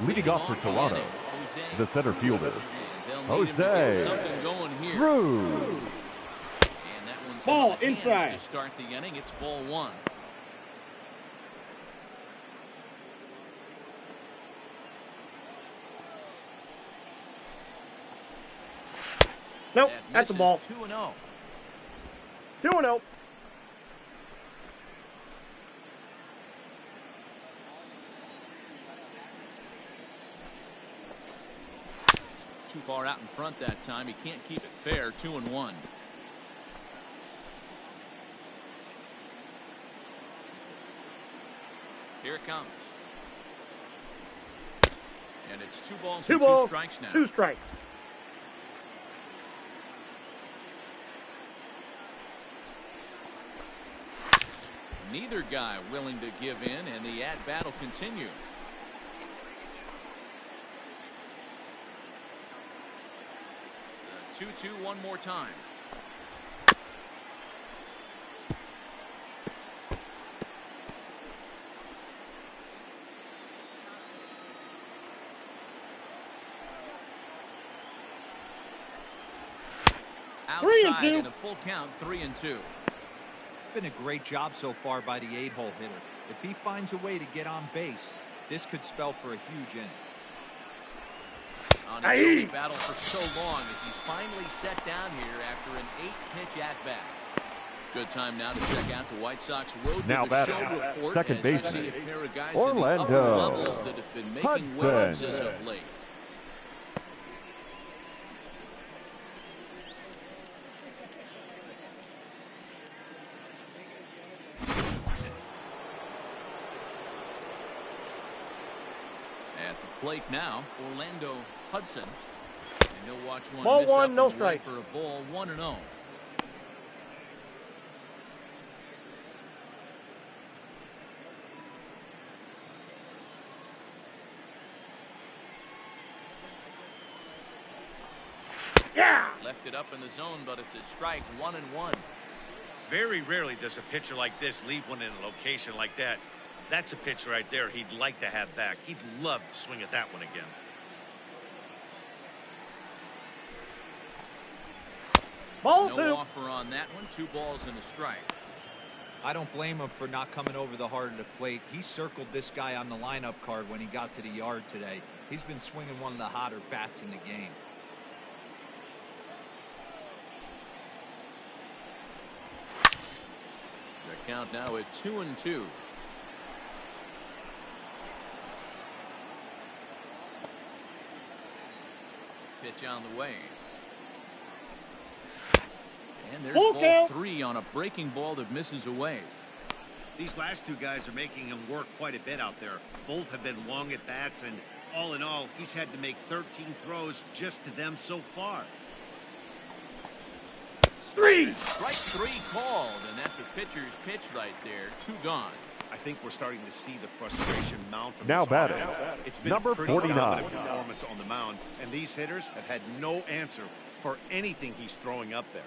Leading off for Toronto, the center fielder, Jose Drew. Ball inside. To start the inning, it's ball one. Nope, that's the ball. 2-0. 2-0. Too far out in front that time. He can't keep it fair. 2-1. Here it comes. And it's 2 balls and 2 strikes now. 2 strikes. Neither guy willing to give in, and the at-bat will continue. The 2-2 one more time. Outside in a full count, 3-2. It's been a great job so far by the 8-hole hitter. If he finds a way to get on base, this could spell for a huge inning. On a early battle for so long as he's finally set down here after an 8-pitch at-bat. Good time now to check out the White Sox road now to the show batting, report. second baseman, see a pair of guys Orlando in the upper levels that have been making waves as of late. At the plate now, Orlando Hudson. And he'll watch one Ball miss one, up no and away strike. for a ball, 1-0. Yeah! Left it up in the zone, but it's a strike, 1-1. Very rarely does a pitcher like this leave one in a location like that. That's a pitch right there he'd like to have back. He'd love to swing at that one again. Ball No 2. offer on that one. 2 balls and a strike. I don't blame him for not coming over the heart of the plate. He circled this guy on the lineup card when he got to the yard today. He's been swinging one of the hotter bats in the game. The count now at 2-2. Pitch on the way. And there's ball 3 on a breaking ball that misses away. These last 2 guys are making him work quite a bit out there. Both have been long at bats, and all in all, he's had to make 13 throws just to them so far. 3. Strike 3 called, and that's a pitcher's pitch right there. 2 gone. I think we're starting to see the frustration mount from Now this batting, offense. It's been number a pretty 49. dominant performance on the mound, and these hitters have had no answer for anything he's throwing up there.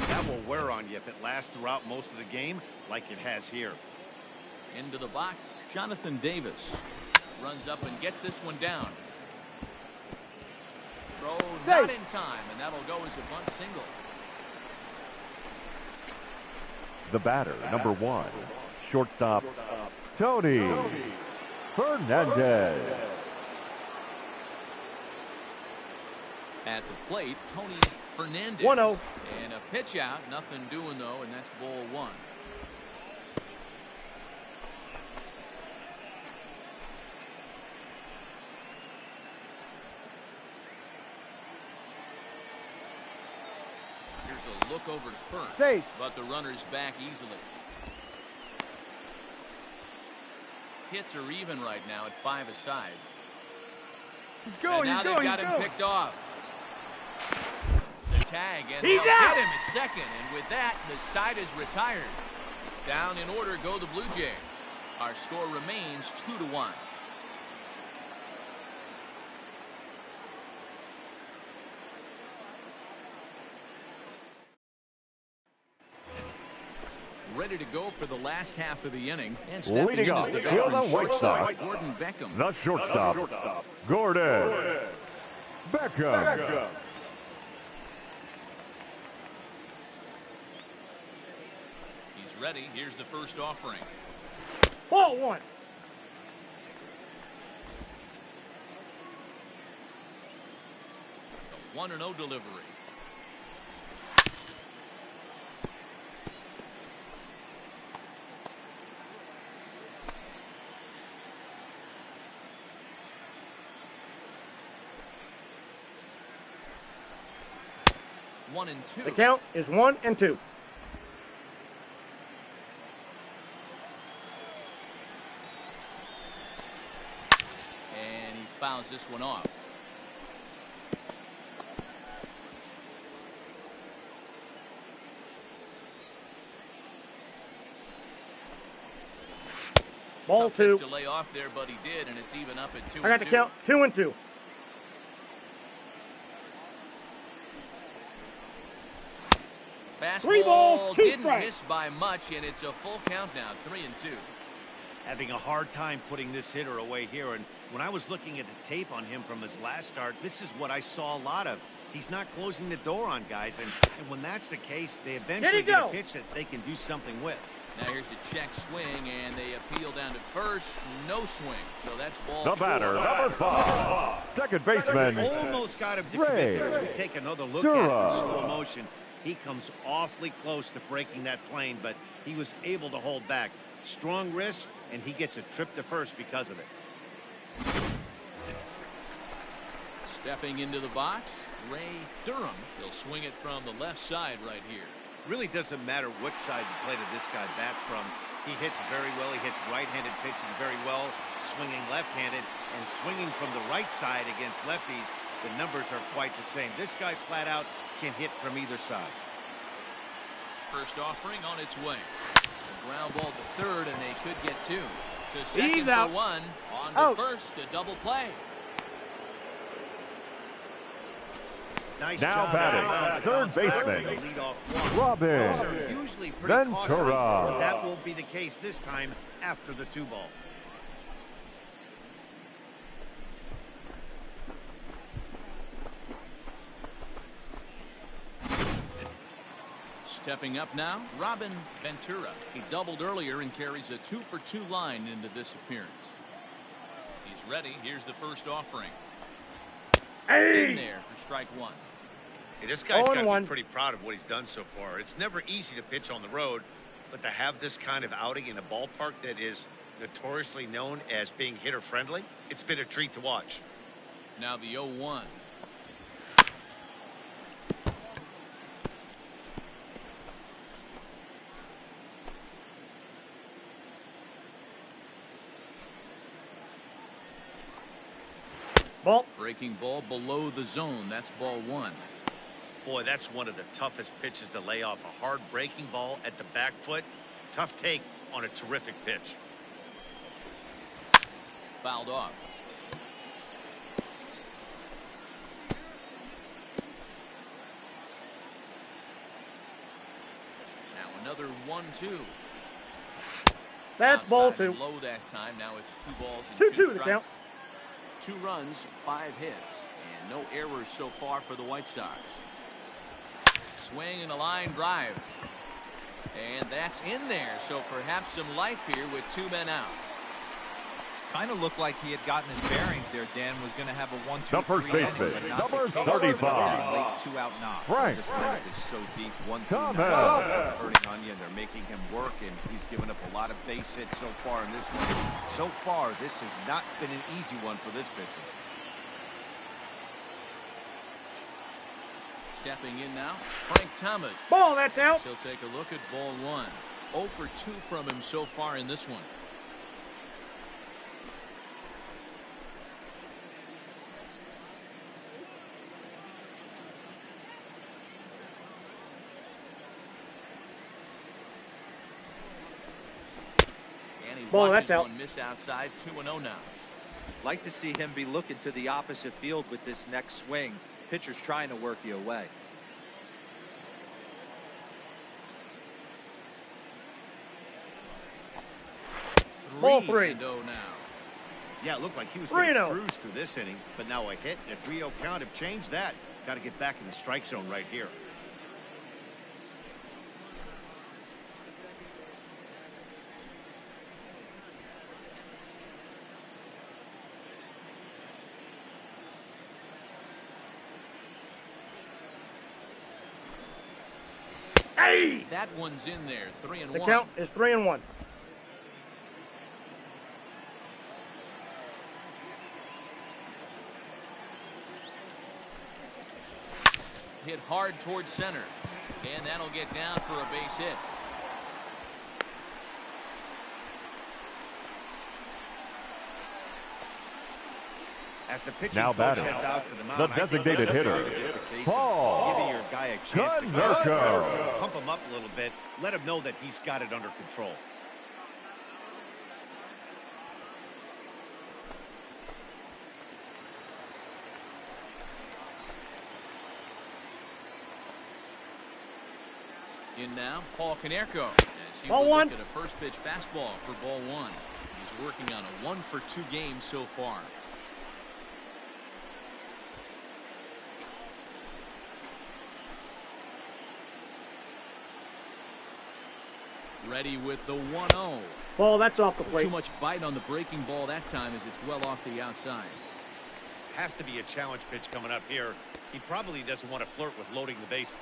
That will wear on you if it lasts throughout most of the game like it has here. Into the box, Jonathan Davis runs up and gets this one down. Throw not in time, and that'll go as a bunt single. The batter, number 1, shortstop, Tony Fernandez. At the plate, Tony Fernandez. 1-0. And a pitch out, nothing doing though, and that's ball 1. Here's a look over to first, Safe. but the runner's back easily. Hits are even right now at 5 aside. He's going, and now they've got him picked off. The tag, and He's they'll out. get him at second, and with that, the side is retired. Down in order go the Blue Jays. Our score remains 2-1. ready to go for the last half of the inning. And Leading in up, is the the veteran White Sox. shortstop, Gordon Beckham. The shortstop, Gordon Beckham. He's ready. Here's the first offering. Ball one. The 1-0 delivery. One and two. The count is 1-2. And he fouls this one off. Ball Tough pitch two. to lay off there, but he did, and it's even up at 2-2. I got the count 2-2. Fastball 3 balls, 2 didn't strikes. miss by much, and it's a full count now, 3-2. Having a hard time putting this hitter away here. And when I was looking at the tape on him from his last start, this is what I saw a lot of. He's not closing the door on guys. And when that's the case, they eventually get a pitch that they can do something with. Now here's a check swing, and they appeal down to first. No swing, so that's ball The batter, number 5, second baseman. Almost got him to commit there. As we take another look at it in slow motion, he comes awfully close to breaking that plane, but he was able to hold back. Strong wrist, and he gets a trip to first because of it. Stepping into the box, Ray Durham. He'll swing it from the left side right here. Really doesn't matter what side the plate of this guy bats from. He hits very well. He hits right-handed pitching very well, swinging left-handed, and swinging from the right side against lefties. The numbers are quite the same. This guy flat out can hit from either side. First offering on its way. A ground ball to third, and they could get 2. To second He's for out. 1. On to Out. first, a double play. Nice Now job batting, out of the third mound. Bounce back baseman, to the leadoff walk. Robin Those are usually pretty costly, Ventura. but that won't be the case this time after the 2-ball. Stepping up now, Robin Ventura. He doubled earlier and carries a 2-for-2 line into this appearance. He's ready. Here's the first offering. In there for strike 1. Hey, this guy's got to 0-1. be pretty proud of what he's done so far. It's never easy to pitch on the road, but to have this kind of outing in a ballpark that is notoriously known as being hitter-friendly, it's been a treat to watch. Now the 0-1. Ball. Breaking ball below the zone. That's ball 1. Boy, that's one of the toughest pitches to lay off. A hard breaking ball at the back foot. Tough take on a terrific pitch. Fouled off. Now another 1-2. That's ball Outside 2. Low that time. Now it's 2 balls and 2-2 2 the strikes. count. 2 runs, 5 hits, and no errors so far for the White Sox. Swing and a line drive. And that's in there, so perhaps some life here with 2 men out. Kind of looked like he had gotten his bearings there. Dan was going to have a 1-2-3 The first inning, baseman, but not number the case. 35. Late 2-out knock. Frank This lineup is so deep, 1 through 9, Thomas. they're hurting on you, and they're making him work, and he's given up a lot of base hits so far in this one. So far, this has not been an easy one for this pitcher. Stepping in now, Frank Thomas. Ball, that's out. He'll take a look at ball 1. 0 for 2 from him so far in this one. And he Ball, watches that's out. one miss outside. 2-0 now. Like to see him be looking to the opposite field with this next swing. Pitcher's trying to work you away. Ball 3. and 0 now. Yeah, it looked like he was going to 3-0. cruise through this inning, but now a hit and a 3-0 count have changed that. Got to get back in the strike zone right here. Hey! That one's in there, 3-1. The count is 3-1. Hit hard towards center, and that'll get down for a base hit. As the pitching Now coach batting, heads out for the mound, the I think designated this hitter, is just the case of Paul giving your guy a chance to Konerko. pump him up a little bit, let him know that he's got it under control. In now, Paul Konerko. As he Ball will 1. look at a first pitch fastball for ball 1. He's working on a 1-for-2 game so far. Ready with the 1-0. Ball, that's off the plate. Too much bite on the breaking ball that time as it's well off the outside. Has to be a challenge pitch coming up here. He probably doesn't want to flirt with loading the bases.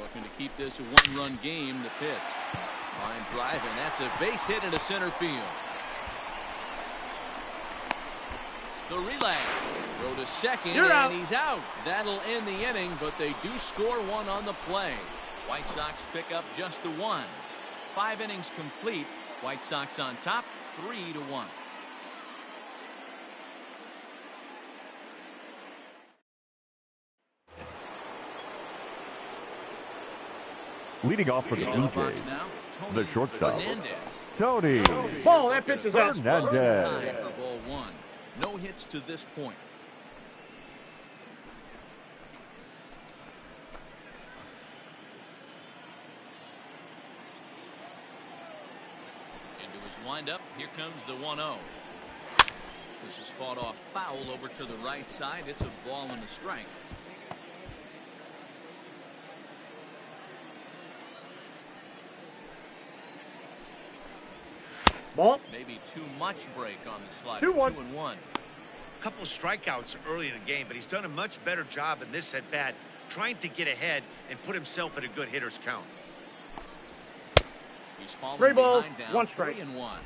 Looking to keep this a 1-run game. The pitch. Line drive, and that's a base hit into center field. The relay. Throw to second, You're and out. he's out. That'll end the inning, but they do score one on the play. White Sox pick up just the 1. 5 innings complete. White Sox on top, 3-1. Leading off for the Into the Blue box Jays, now, the shortstop, Fernandez. Tony Ball, that pitch is out. Fernandez. High for ball 1. No hits to this point. Into his windup. Here comes the 1-0. This is fought off foul over to the right side. It's a ball and a strike. Ball. Maybe too much break on the slider. 2-1. 2-1. A couple of strikeouts early in the game, but he's done a much better job in this at bat trying to get ahead and put himself at a good hitter's count. He's falling 3 balls, behind down, 1 strike. 3-1.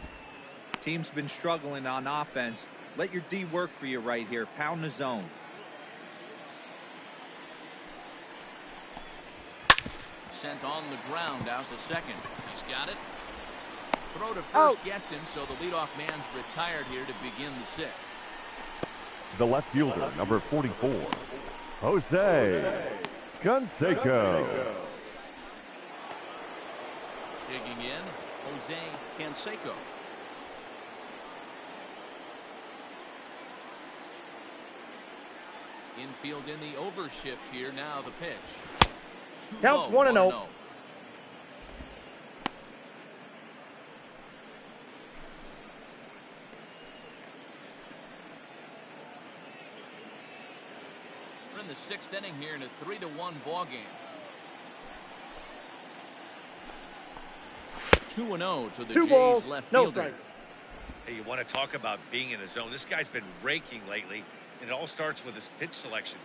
Team's been struggling on offense. Let your D work for you right here. Pound the zone. Sent on the ground out to second. He's got it. Throw to first Out. gets him, so the leadoff man's retired here to begin the 6th. The left fielder, number 44, Jose Canseco. Digging in, Jose Canseco. Infield in the overshift here. Now the pitch. Too Counts low, 1-0. 1-0. We're in the 6th inning here in a 3-1 ball game. 2-0 to the 2 Jays balls, left no fielder. strike. Hey, you want to talk about being in the zone. This guy's been raking lately, and it all starts with his pitch selection.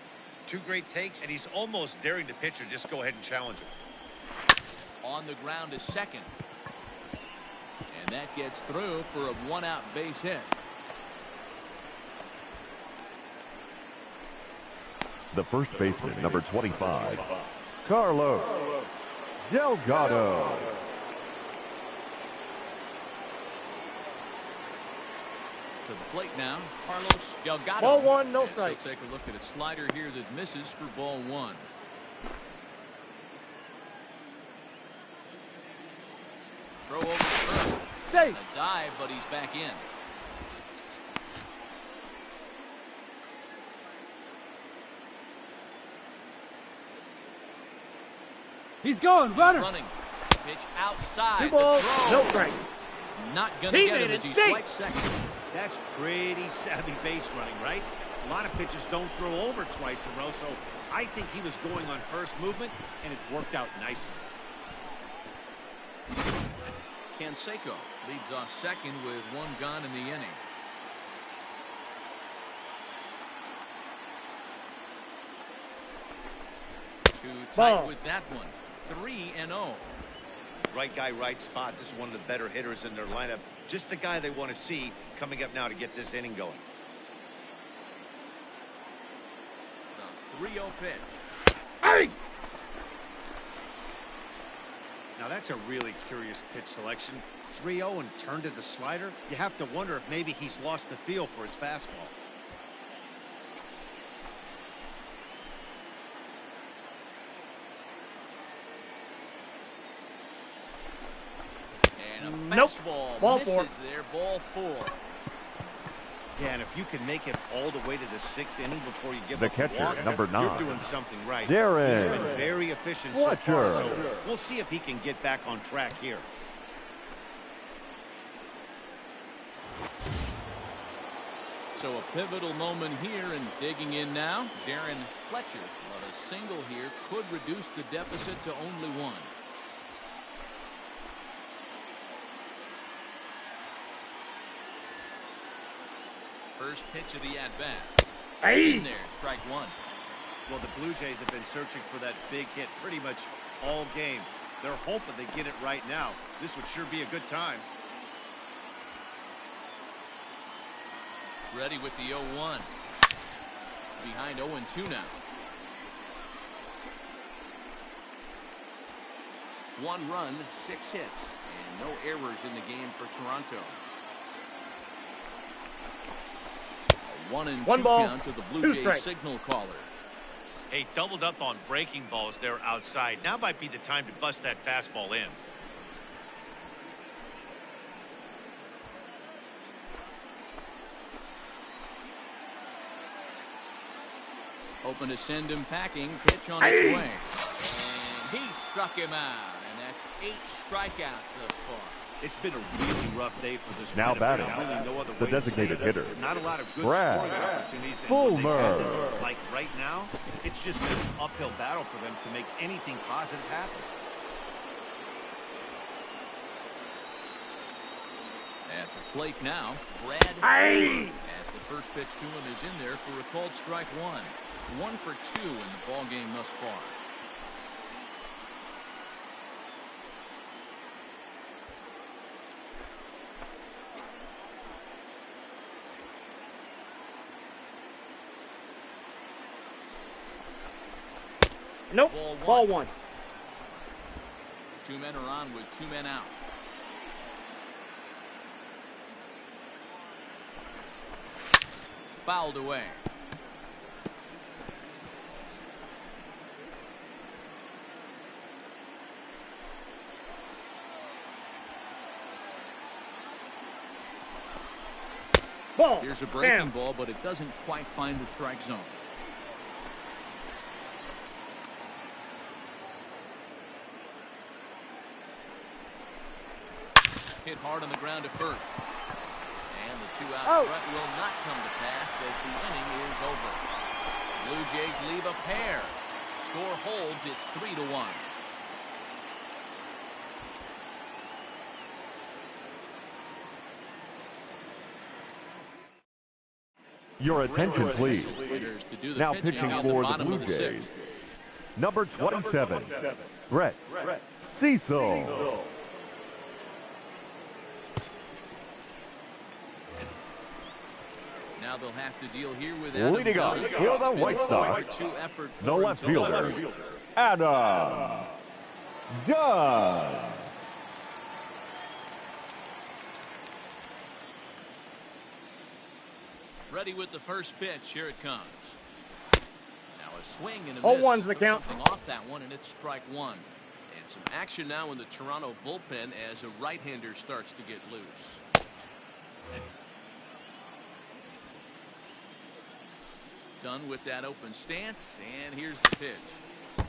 2 great takes, and he's almost daring the pitcher just go ahead and challenge him. On the ground is second. And that gets through for a 1-out base hit. The first baseman, number 25, Carlos Delgado. To the plate now, Carlos Delgado. Ball 1, no As strike. he'll take a look at a slider here that misses for ball 1. Throw over to first. Safe. A dive, but he's back in. He's going, runner. Running. Pitch outside. 2 balls, The throw. no strike. Not going to He get made him it as he deep. swipes second. That's pretty savvy base running, right? A lot of pitchers don't throw over twice in a row, so I think he was going on first movement, and it worked out nicely. Canseco leads off second with 1 gone in the inning. Too tight Ball. with that one. 3-0. Right guy, right spot. This is one of the better hitters in their lineup. Just the guy they want to see coming up now to get this inning going. The 3-0 pitch. Hey! Now that's a really curious pitch selection. 3-0 and turned to the slider. You have to wonder if maybe he's lost the feel for his fastball. And a Nope. fastball Ball misses 4. there. Ball 4. Yeah, and if you can make it all the way to the 6th inning before you give The up catcher, a walk, number 9. you're doing something right. Darren He's been very efficient so far, Fletcher. so we'll see if he can get back on track here. So a pivotal moment here, and digging in now, Darren Fletcher. But a single here could reduce the deficit to only 1. First pitch of the at-bat. Hey! In there, strike 1. Well, the Blue Jays have been searching for that big hit pretty much all game. They're hoping they get it right now. This would sure be a good time. Ready with the 0-1. Behind 0-2 now. 1 run, 6 hits, and no errors in the game for Toronto. A 1-2 1 ball, count to the 2 Blue Jays strikes. signal caller. Hey, doubled up on breaking balls there outside. Now might be the time to bust that fastball in. Hoping to send him packing. Pitch on its way. And he struck him out. And that's 8 strikeouts thus far. It's been a really rough day for this Now lineup. batting, There's really no other the way to say designated it. hitter, Not a lot of good Brad scoring opportunities. And when they've had them, Fulmer. like right now, it's just been an uphill battle for them to make anything positive happen. At the plate now, Brad Hey! as the first pitch to him is in there for a called strike 1. 1 for 2 in the ball game thus far. Nope. Ball 1. Ball 1. 2 men are on with 2 men out. Fouled away. Ball. Here's a breaking Damn. ball, but it doesn't quite find the strike zone. Hit hard on the ground to first. And the 2-out Oh. threat will not come to pass as the inning is over. Blue Jays leave a pair. Score holds. It's 3-1. Your attention, please. Hitters to do the Now pitching pitching in the for the bottom Blue of the Jays, 6th. number 27, Brett Cecil. Now they'll have to deal here with Adam Leading up Dunn. for the It's been White a Sox, 4-2 effort for the him left to start. fielder, Adam Dunn. Ready with the first pitch. Here it comes. Now a swing and a miss. 0-1's the Took count. something off that one, and it's strike 1. And some action now in the Toronto bullpen as a right-hander starts to get loose. Done with that open stance, and here's the pitch.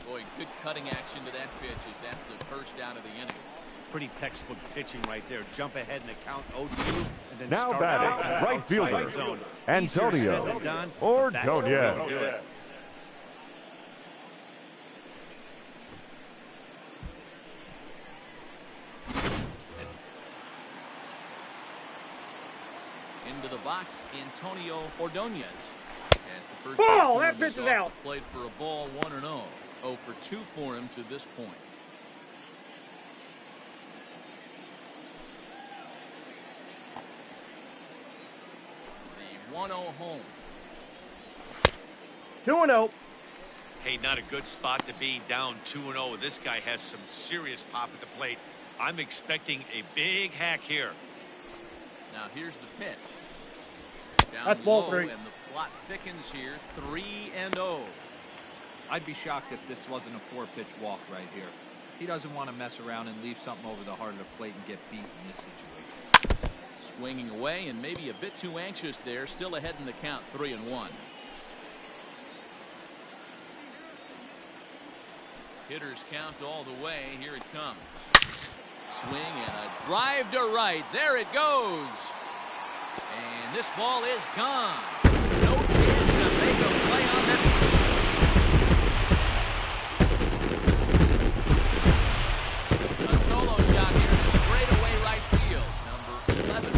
Boy, good cutting action to that pitch as that's the first out of the inning. Pretty textbook pitching right there. Jump ahead in the count 0-2 and then Now start batting, out right outside fielder, the zone. Antonio Easier said than done, but that's the way Ordonez. to do it. Into the box, Antonio Ordonez. As the first Ball, baseman that pitch is off out. the plate for a ball, 1-0. 0 for 2 for him to this point. The 1-0 home. 2-0. Hey, not a good spot to be, down 2-0. This guy has some serious pop at the plate. I'm expecting a big hack here. Now here's the pitch. Down That's ball low, 3. and the plot thickens here. 3-0. I'd be shocked if this wasn't a 4-pitch walk right here. He doesn't want to mess around and leave something over the heart of the plate and get beat in this situation. Swinging away and maybe a bit too anxious there. Still ahead in the count, 3-1. Hitters count all the way. Here it comes. Swing and a drive to right. There it goes. And this ball is gone. No chance to make a play on that. A solo shot here to straightaway right field. Number 11.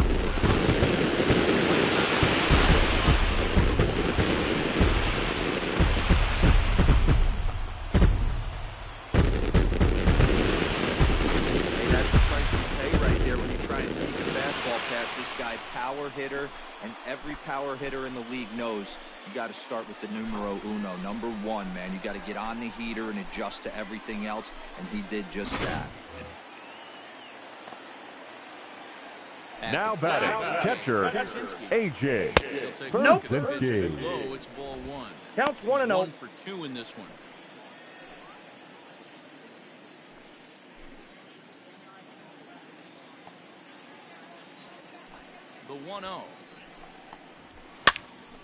Hey, that's the price you pay right there when you try and sneak a fastball past this guy. Power hitter, and every power hitter in the league knows you got to start with the numero uno, number 1, man. You got to get on the heater and adjust to everything else, and he did just that. Now batting, catcher, A.J. Nope. Bursinski. Low, it's ball 1. Counts He's 1-0. 1 for 2 in this one. The 1-0.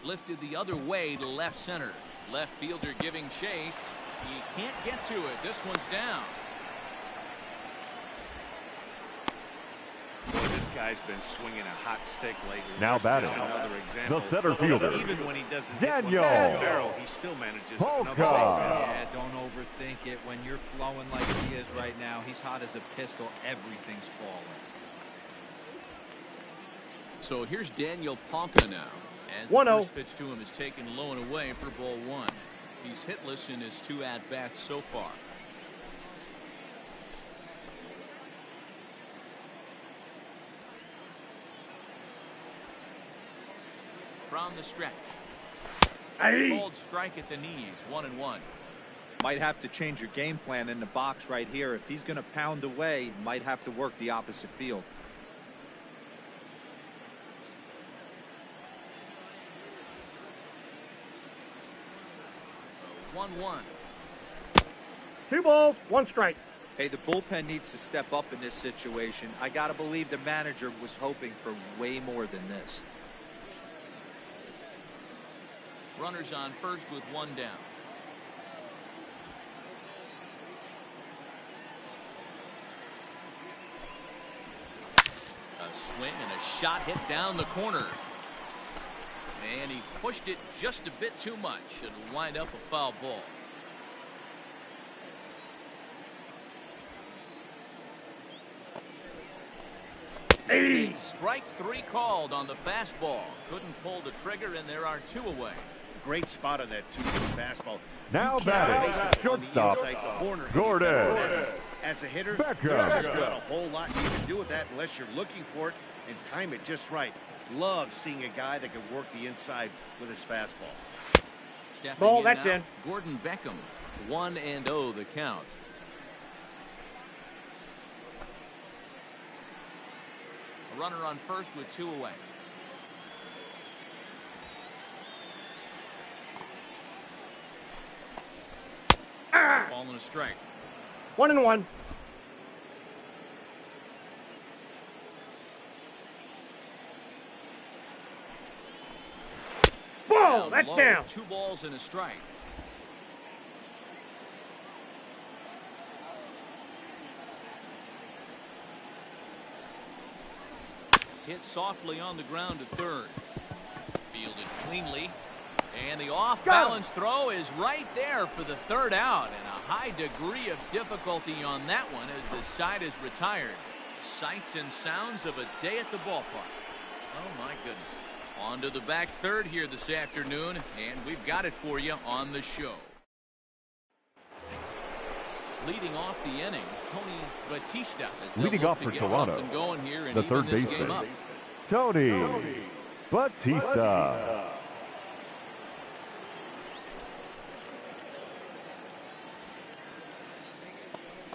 Lifted the other way to left center. Left fielder giving chase. He can't get to it. This one's down. Boy, this guy's been swinging a hot stick lately. Now There's batting, just another example. the center fielder, Even when he doesn't Daniel hit one barrel, he still manages Polka. another base hit. Yeah, don't overthink it. When you're flowing like he is right now, he's hot as a pistol. Everything's falling. So here's Daniel Polka now. As the 1-0. first pitch to him is taken low and away for ball 1. He's hitless in his 2 at-bats so far. From the stretch. Hey. Cold strike at the knees. 1-1. Might have to change your game plan in the box right here. If he's going to pound away, might have to work the opposite field. 1-1. 2 balls, 1 strike. Hey, the bullpen needs to step up in this situation. I got to believe the manager was hoping for way more than this. Runners on first with 1 down. A swing and a shot hit down the corner. And he pushed it just a bit too much. It'll wind up a foul ball. Hey. Strike 3 called on the fastball. Couldn't pull the trigger, and there are 2 away. Great spot on that 2-2 fastball. Now You can't batting, place it on the shortstop, inside corner. Gordon. As a hitter, Beckham. there's just not a whole lot you can do with that unless you're looking for it and time it just right. Love seeing a guy that can work the inside with his fastball. Stepping Ball, in that's now, in. Gordon Beckham. 1-0 the count. A runner on first with 2 away. Ball and a strike. 1-1. Ball, that's low, down. 2 balls and a strike. Hit softly on the ground to third. Fielded cleanly. And the off-balance throw is right there for the third out. And a high degree of difficulty on that one as the side is retired. Sights and sounds of a day at the ballpark. Oh, my goodness. On to the back third here this afternoon, and we've got it for you on the show. Leading off the inning, Tony Batista. Leading off for Toronto, going here and the third baseman, Tony Batista.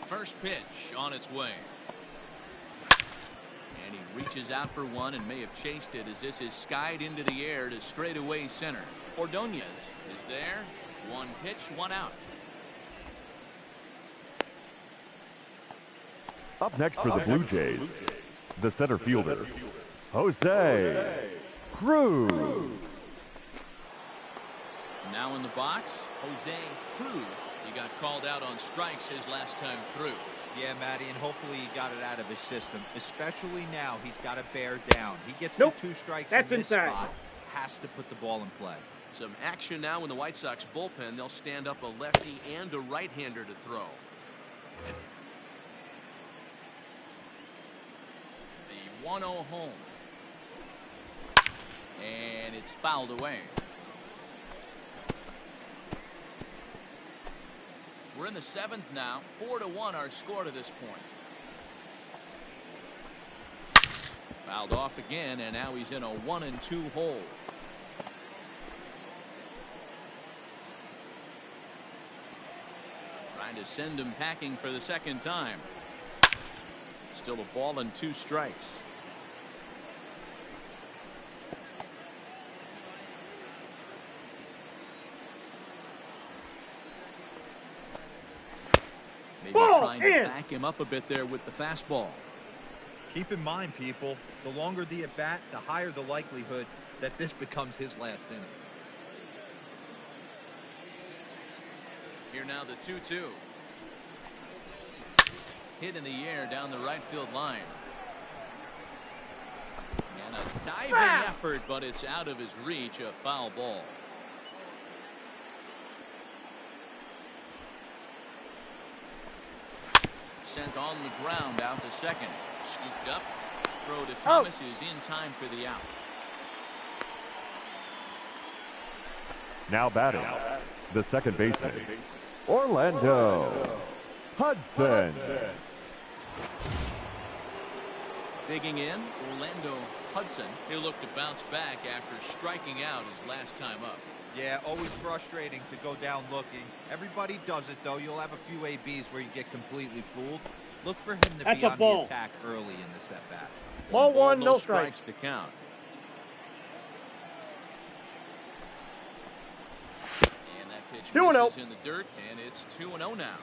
First pitch on its way. And he reaches out for one and may have chased it as this is skied into the air to straightaway center. Ordonez is there. One pitch, one out. Up next for the Blue Jays, the center fielder, Jose Cruz. Now in the box, Jose Cruz. He got called out on strikes his last time through. Yeah, Matty, and hopefully he got it out of his system. Especially now, he's got to bear down. He gets the 2 strikes in this spot. Has to put the ball in play. Some action now in the White Sox bullpen. They'll stand up a lefty and a right-hander to throw. The 1-0 home. And it's fouled away. We're in the 7th now. 4-1 our score to this point. Fouled off again, and now he's in a 1-2 hole. Trying to send him packing for the second time. Still a ball and 2 strikes. Maybe trying to back him up a bit there with the fastball. Keep in mind, people, the longer the at-bat, the higher the likelihood that this becomes his last inning. Here now the 2-2. Hit in the air down the right field line. And a diving effort, but it's out of his reach, a foul ball. Sent on the ground out to second. Scooped up. Throw to Thomas is in time for the out. Now batting, the second baseman, Orlando Hudson. Digging in, Orlando Hudson. He'll look to bounce back after striking out his last time up. Yeah, always frustrating to go down looking. Everybody does it, though. You'll have a few ABs where you get completely fooled. Look for him to be on the attack early in the setback. Ball 1, no strikes. The count. And that pitch misses in the dirt, and it's 2-0 now.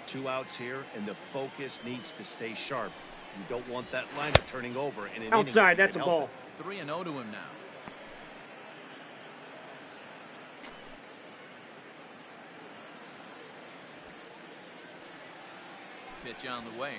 2 outs here, and the focus needs to stay sharp. You don't want that liner turning over in an outside. That's a ball. 3-0 to him now. Pitch on the way.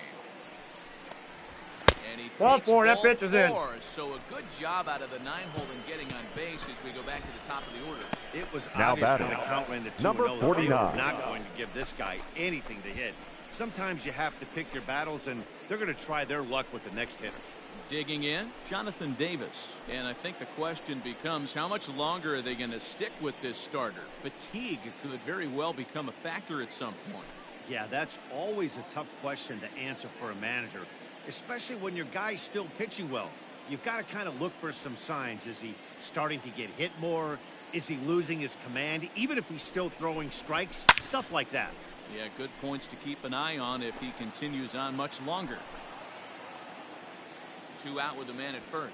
And he takes ball that pitch is in. 4. So a good job out of the 9-hole in getting on base as we go back to the top of the order. It was now obvious batting, when the count ran to 2-0 number 49. that they were not going to give this guy anything to hit. Sometimes you have to pick your battles, and they're going to try their luck with the next hitter. Digging in, Jonathan Davis. And I think the question becomes, how much longer are they going to stick with this starter? Fatigue could very well become a factor at some point. Yeah, that's always a tough question to answer for a manager, especially when your guy's still pitching well. You've got to kind of look for some signs. Is he starting to get hit more? Is he losing his command? Even if he's still throwing strikes, stuff like that. Yeah, good points to keep an eye on if he continues on much longer. 2 out with the man at first.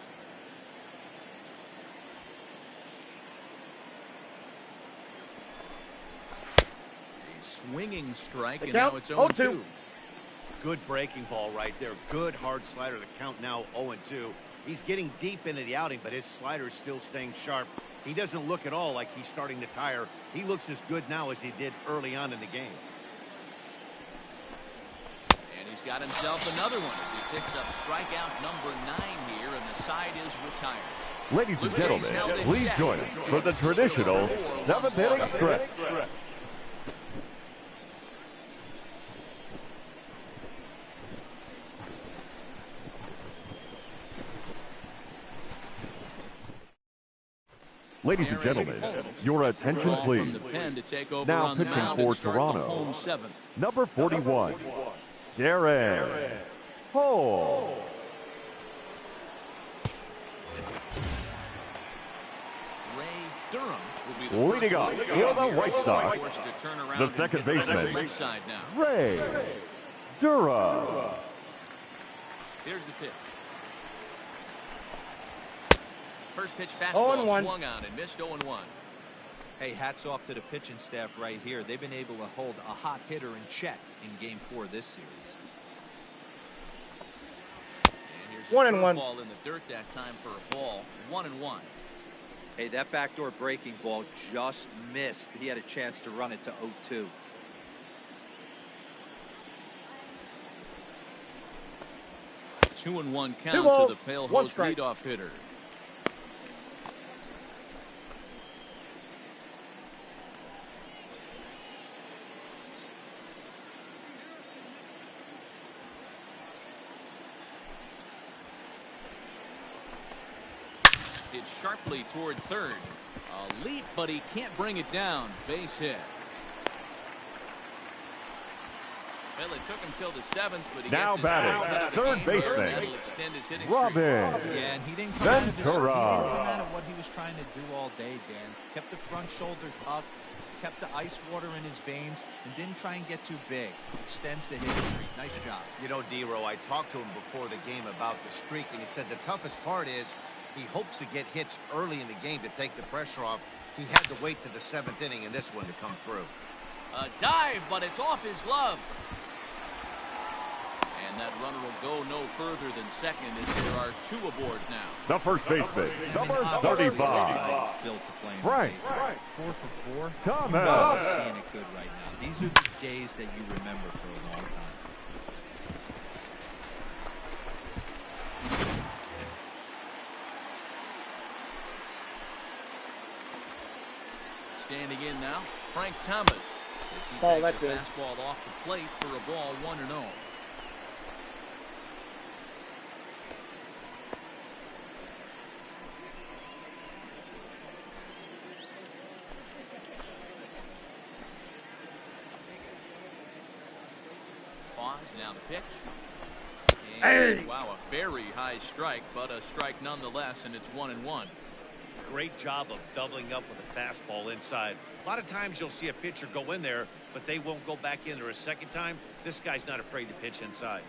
Swinging strike, and now it's 0-2. Good breaking ball right there. Good hard slider. The count now 0-2. He's getting deep into the outing, but his slider is still staying sharp. He doesn't look at all like he's starting to tire. He looks as good now as he did early on in the game. And he's got himself another one as he picks up strikeout number 9 here in the side is retired. Ladies and gentlemen, please join us for the traditional 7th inning stretch. Ladies and gentlemen, your attention please. Now pitching for Toronto, number 41, Darren Hole. Leading up for the White Sox, the second baseman, Ray Durham. Here's the pitch. First pitch fastball swung on and missed 0-1. Hey, hats off to the pitching staff right here. They've been able to hold a hot hitter in check in Game 4 this series. And here's a ball in the dirt that time for a ball. 1-1. Hey, that backdoor breaking ball just missed. He had a chance to run it to 0-2. Two and one count to the Pale Host leadoff hitter. Hit sharply toward third. A leap, but he can't bring it down. Base hit. Well, it took him till the 7th, but he now gets batting, third baseman, Robin Yeah, and he didn't come out of his, Ventura. what he was trying to do all day, Dan. Kept the front shoulder up, kept the ice water in his veins, and didn't try and get too big. Extends the hitting streak. Nice job. You know, D-Row, I talked to him before the game about the streak, and he said the toughest part is he hopes to get hits early in the game to take the pressure off. He had to wait to the 7th inning in this one to come through. A dive, but it's off his glove. And that runner will go no further than second as there are two aboard now. The first baseman, number 35, Built to play Frank 4 for 4. Thomas. Not seeing it good right now. These are the days that you remember for a long time. Standing in now, Frank Thomas. As he takes a fastball off the plate for a ball 1-0. Pause, now the pitch. And, wow, a very high strike, but a strike nonetheless, and it's 1-1. Great job of doubling up with a fastball inside. A lot of times you'll see a pitcher go in there, but they won't go back in there a second time. This guy's not afraid to pitch inside.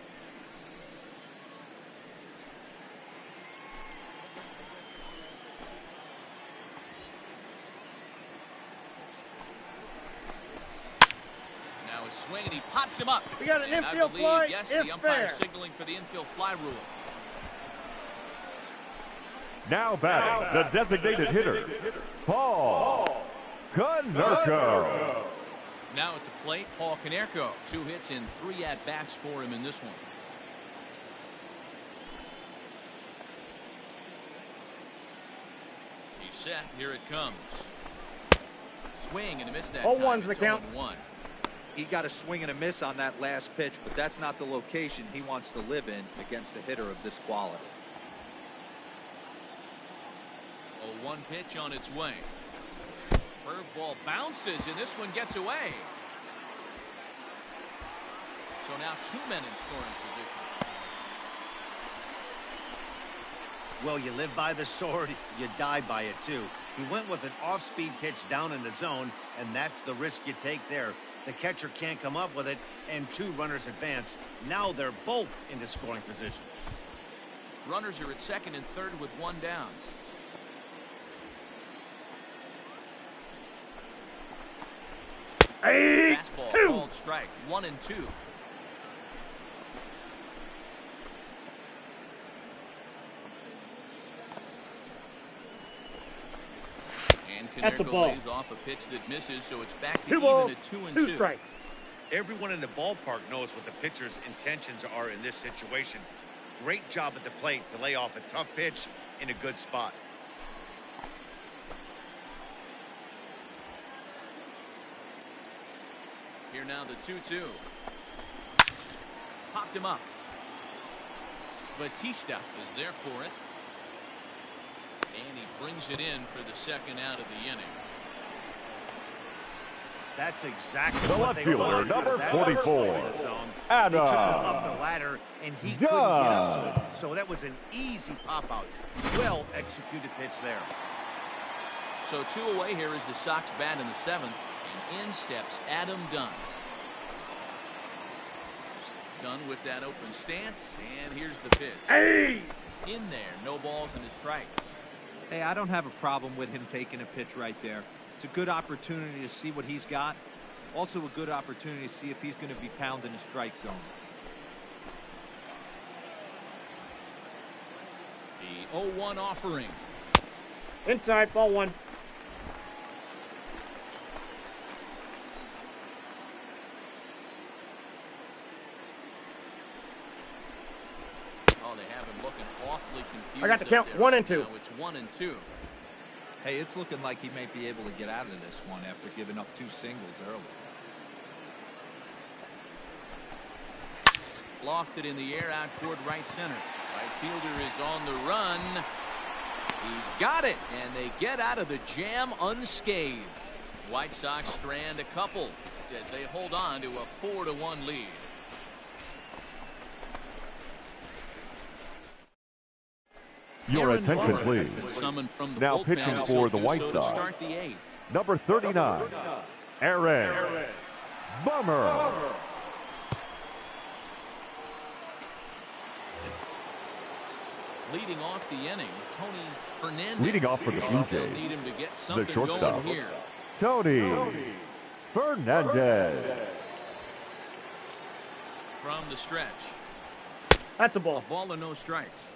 Now a swing, and he pops him up. We got an and infield I believe, fly. yes, It's the umpire fair. signaling for the infield fly rule. Now batting, the designated hitter, Paul Konerko. Now at the plate, Paul Konerko. 2 hits and 3 at-bats for him in this one. He's set. Here it comes. Swing and a miss that time. 0-1's the It's count. 0-1. He got a swing and a miss on that last pitch, but that's not the location he wants to live in against a hitter of this quality. 0-1 pitch on its way. Curveball bounces, and this one gets away. So now 2 men in scoring position. Well, you live by the sword, you die by it too. He went with an off-speed pitch down in the zone, and that's the risk you take there. The catcher can't come up with it, and 2 runners advance. Now they're both into scoring position. Runners are at second and third with 1 down. Fastball called strike. 1-2. And Konerko lays off a pitch that misses, so it's back to even at 2-2. Strike. Everyone in the ballpark knows what the pitcher's intentions are in this situation. Great job at the plate to lay off a tough pitch in a good spot. Here now the 2-2. Popped him up. Batista is there for it. And he brings it in for the second out of the inning. That's exactly The what left they fielder, wanted. number That 44, was zone. Adam. They took him up the ladder, and he couldn't get up to it. So that was an easy pop-out. Well executed pitch there. So 2 away here as the Sox bat in the 7th. And in steps Adam Dunn. Dunn with that open stance, and here's the pitch. Hey! In there, no balls and a strike. Hey, I don't have a problem with him taking a pitch right there. It's a good opportunity to see what he's got. Also a good opportunity to see if he's going to be pounding the strike zone. The 0-1 offering. Inside, ball 1. Oh, they have him looking awfully confused. I got the count, up there. 1 and 2. Now it's 1 and 2. Hey, it's looking like he may be able to get out of this one after giving up 2 singles early. Lofted in the air out toward right center. Right fielder is on the run. He's got it, and they get out of the jam unscathed. White Sox strand a couple as they hold on to a 4-1 lead. Your Aaron attention, Bummer please. has been summoned from the Now bullpen, pitching and for he'll the do White so Sox. to start the 8th. Number 39, Aaron Bummer. Leading off the inning, Tony Fernandez. Leading off for the Blue They'll Jays, need him to get the something shortstop, going here. Tony Fernandez. From the stretch. That's a ball. Ball and no strikes.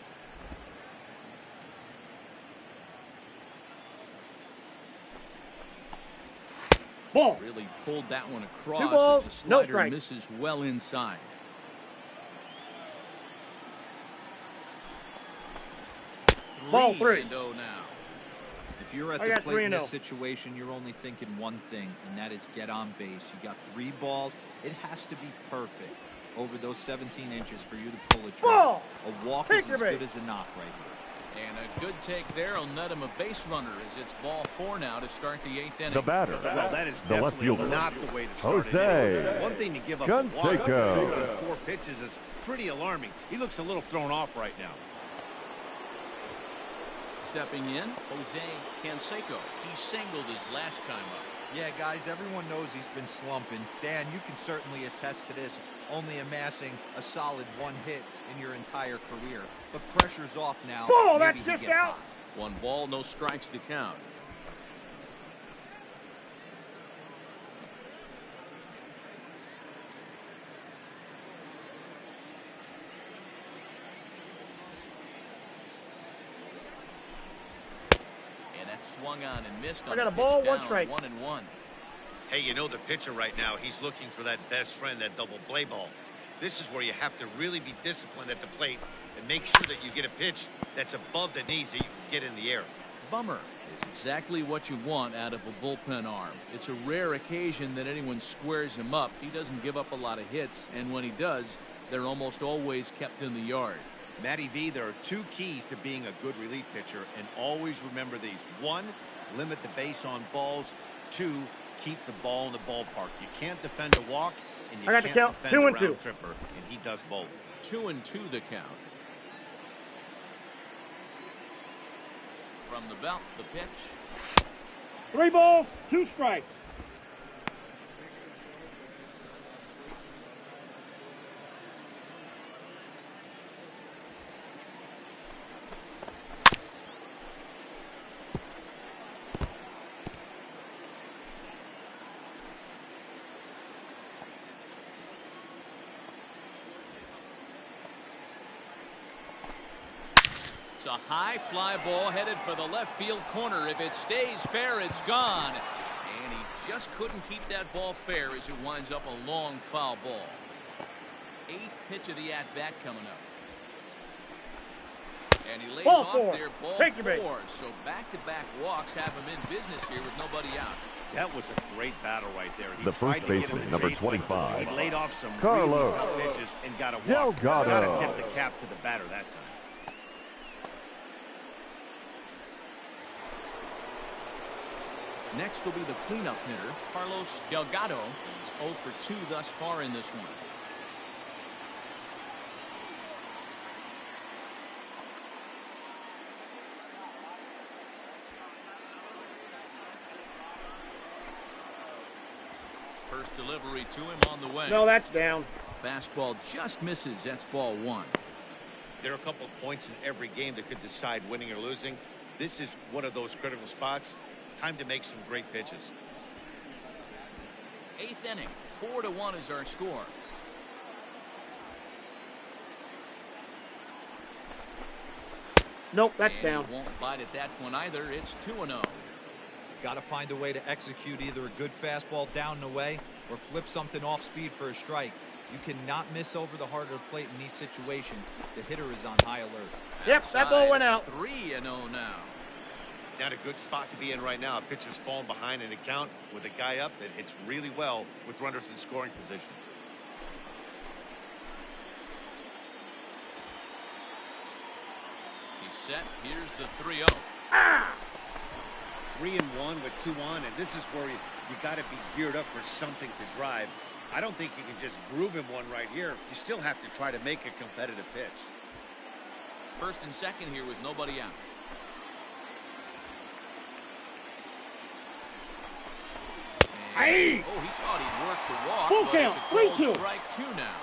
Ball. Really pulled that one 2 across balls, as the no slider strike. misses well inside. Ball 3. 3-0 now. If you're at I the got plate in 3-0. this situation, you're only thinking one thing, and that is get on base. You got 3 balls. It has to be perfect over those 17 inches for you to pull a trigger. Ball. A walk Take is your as bait. good as a knock right here. And a good take there will net him a base runner as it's ball 4 now to start the 8th inning. The batter, Well, that is the left definitely fielder, not the way to start Jose an inning. One thing to give up a walk Canseco. on 4 pitches is pretty alarming. He looks a little thrown off right now. Stepping in, Jose Canseco. He singled his last time up. Yeah, guys, everyone knows he's been slumping. Dan, you can certainly attest to this, only amassing a solid 1 hit in your entire career. But pressure's off now. Ball, Maybe that's he just gets out. hot. 1 ball, no strikes to count. And that's swung on and missed on I got the a ball, pitch 1 down, strike. 1-1. Hey, you know the pitcher right now, he's looking for that best friend, that double play ball. This is where you have to really be disciplined at the plate and make sure that you get a pitch that's above the knees that you can get in the air. Bummer is exactly what you want out of a bullpen arm. It's a rare occasion that anyone squares him up. He doesn't give up a lot of hits, and when he does, they're almost always kept in the yard. Matty V, there are 2 keys to being a good relief pitcher, and always remember these. 1, limit the base on balls. 2, keep the ball in the ballpark. You can't defend a walk, and you I got the can't count, defend 2 a and 2. round tripper, and he does both. 2-2 the count. From the belt, the pitch. 3 balls, 2 strikes. It's a high fly ball headed for the left field corner. If it stays fair, it's gone. And he just couldn't keep that ball fair as it winds up a long foul ball. 8th pitch of the at-bat coming up. And he lays Ball off four. there, ball Take your bait. 4. So back-to-back walks have him in business here with nobody out. That was a great battle right there. He The tried first to get him baseman, to number chase, but 25, he laid off some Carlos really tough pitches and got a walk. Delgado. Got to tip the cap to the batter that time. Next will be the cleanup hitter, Carlos Delgado. He's 0 for 2 thus far in this one. First delivery to him on the way. No, that's down. Fastball just misses. That's ball 1. There are a couple of points in every game that could decide winning or losing. This is one of those critical spots. Time to make some great pitches. 8th inning, 4-1 is our score. Nope, that's And down. he won't bite at that one either. It's 2-0. Got to find a way to execute either a good fastball down and away or flip something off speed for a strike. You cannot miss over the heart of the plate in these situations. The hitter is on high alert. Yep, that ball went out. 3-0 now. Not a good spot to be in right now. A pitcher's falling behind in the count with a guy up that hits really well with runners in scoring position. He's set. Here's the 3-0. 3-1 with 2 on, and this is where you got to be geared up for something to drive. I don't think you can just groove him one right here. You still have to try to make a competitive pitch. First and second here with nobody out. Aye. Oh, he thought he'd work the walk, Full but count, it's a cold 3-2. strike 2 now.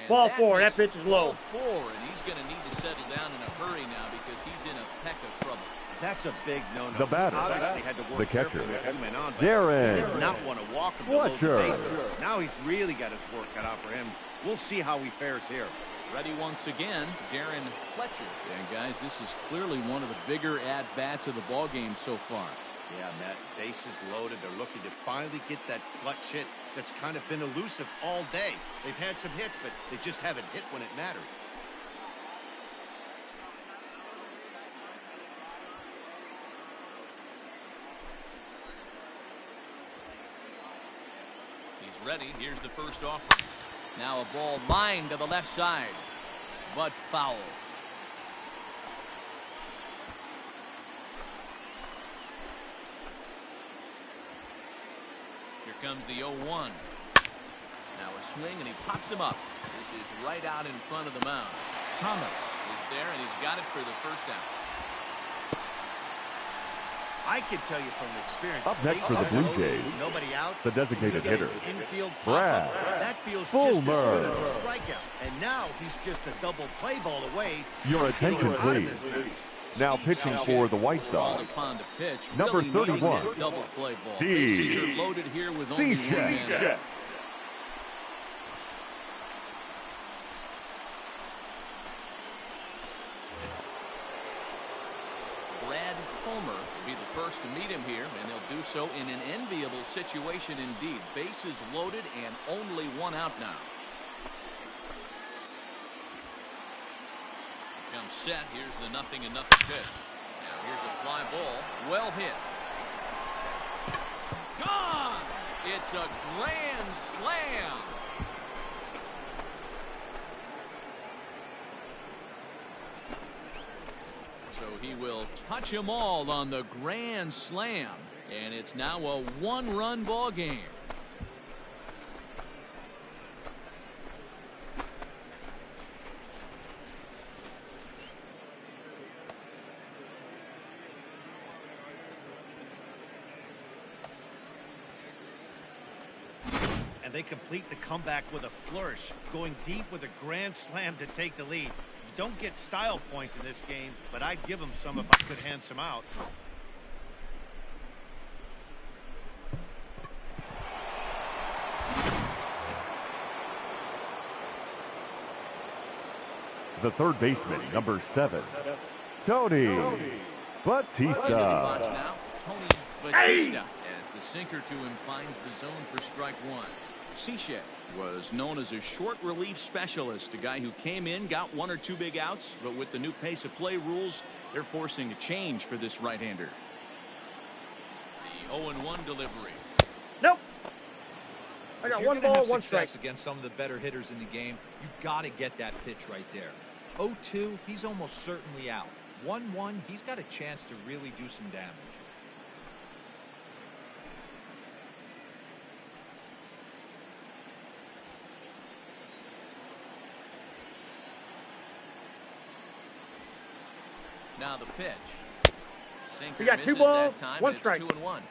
And Ball 4, that makes pitch is low. Ball 4, and he's going to need to settle down in a hurry now because he's in a peck of trouble. That's a big no-no. The batter, He obviously had to work the catcher, carefully with 2 men on, but he Darren did not want to walk him to load the Fletcher. bases. Now he's really got his work cut out for him. We'll see how he fares here. Ready once again, Darren Fletcher. And guys, this is clearly one of the bigger at-bats of the ballgame so far. Yeah, Matt, bases loaded. They're looking to finally get that clutch hit that's kind of been elusive all day. They've had some hits, but they just haven't hit when it mattered. He's ready. Here's the first offer. Now a ball lined to the left side, but foul. Here comes the 0-1. Now a swing, and he pops him up. This is right out in front of the mound. Thomas is there, and he's got it for the first out. I can tell you from experience. Up next for the bases Blue loaded, Jays, nobody out. the designated You get hitter, an infield Brad pop-up, that feels just as Fulmer. good as a strikeout. And now he's just a double play ball away. Your from getting attention, out of please. this mess. Now Steve pitching Sanchez for the White called Sox, upon to pitch, number really needing 31, that double play ball. Steve Bases are loaded here with only one man out. Sanchez. Brad Fulmer will be the first to meet him here, and they'll do so in an enviable situation indeed. Bases loaded and only one out now. Comes set. Here's the 0-0 pitch. Now here's a fly ball. Well hit. Gone! It's a grand slam. So he will touch them all on the grand slam. And it's now a one-run ball game. And they complete the comeback with a flourish, going deep with a grand slam to take the lead. You don't get style points in this game, but I'd give them some if I could hand some out. The third baseman, number 7, Tony Box Batista. now, Tony Batista, as the sinker to him finds the zone for strike one. Ciche was known as a short relief specialist, a guy who came in, got one or two big outs, but with the new pace of play rules, they're forcing a change for this right-hander. The 0-1 delivery. Nope. I got If you're one gonna ball, have one strike. success against some of the better hitters in the game, you got to get that pitch right there. 0-2, he's almost certainly out. 1-1, he's got a chance to really do some damage. Now the pitch. Sinker We got two misses balls, that time, one and it's strike. 2-1.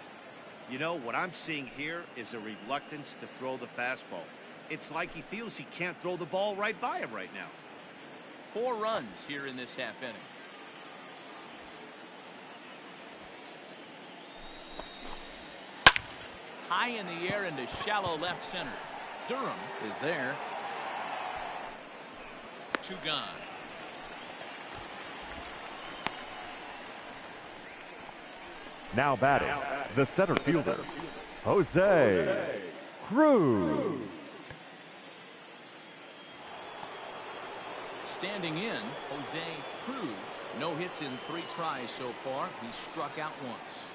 You know, what I'm seeing here is a reluctance to throw the fastball. It's like he feels he can't throw the ball right by him right now. 4 runs here in this half inning. High in the air into shallow left center. Durham is there. 2 gone. Now batting, the center fielder, Jose Cruz. Standing in, Jose Cruz. No hits in 3 tries so far. He's struck out once.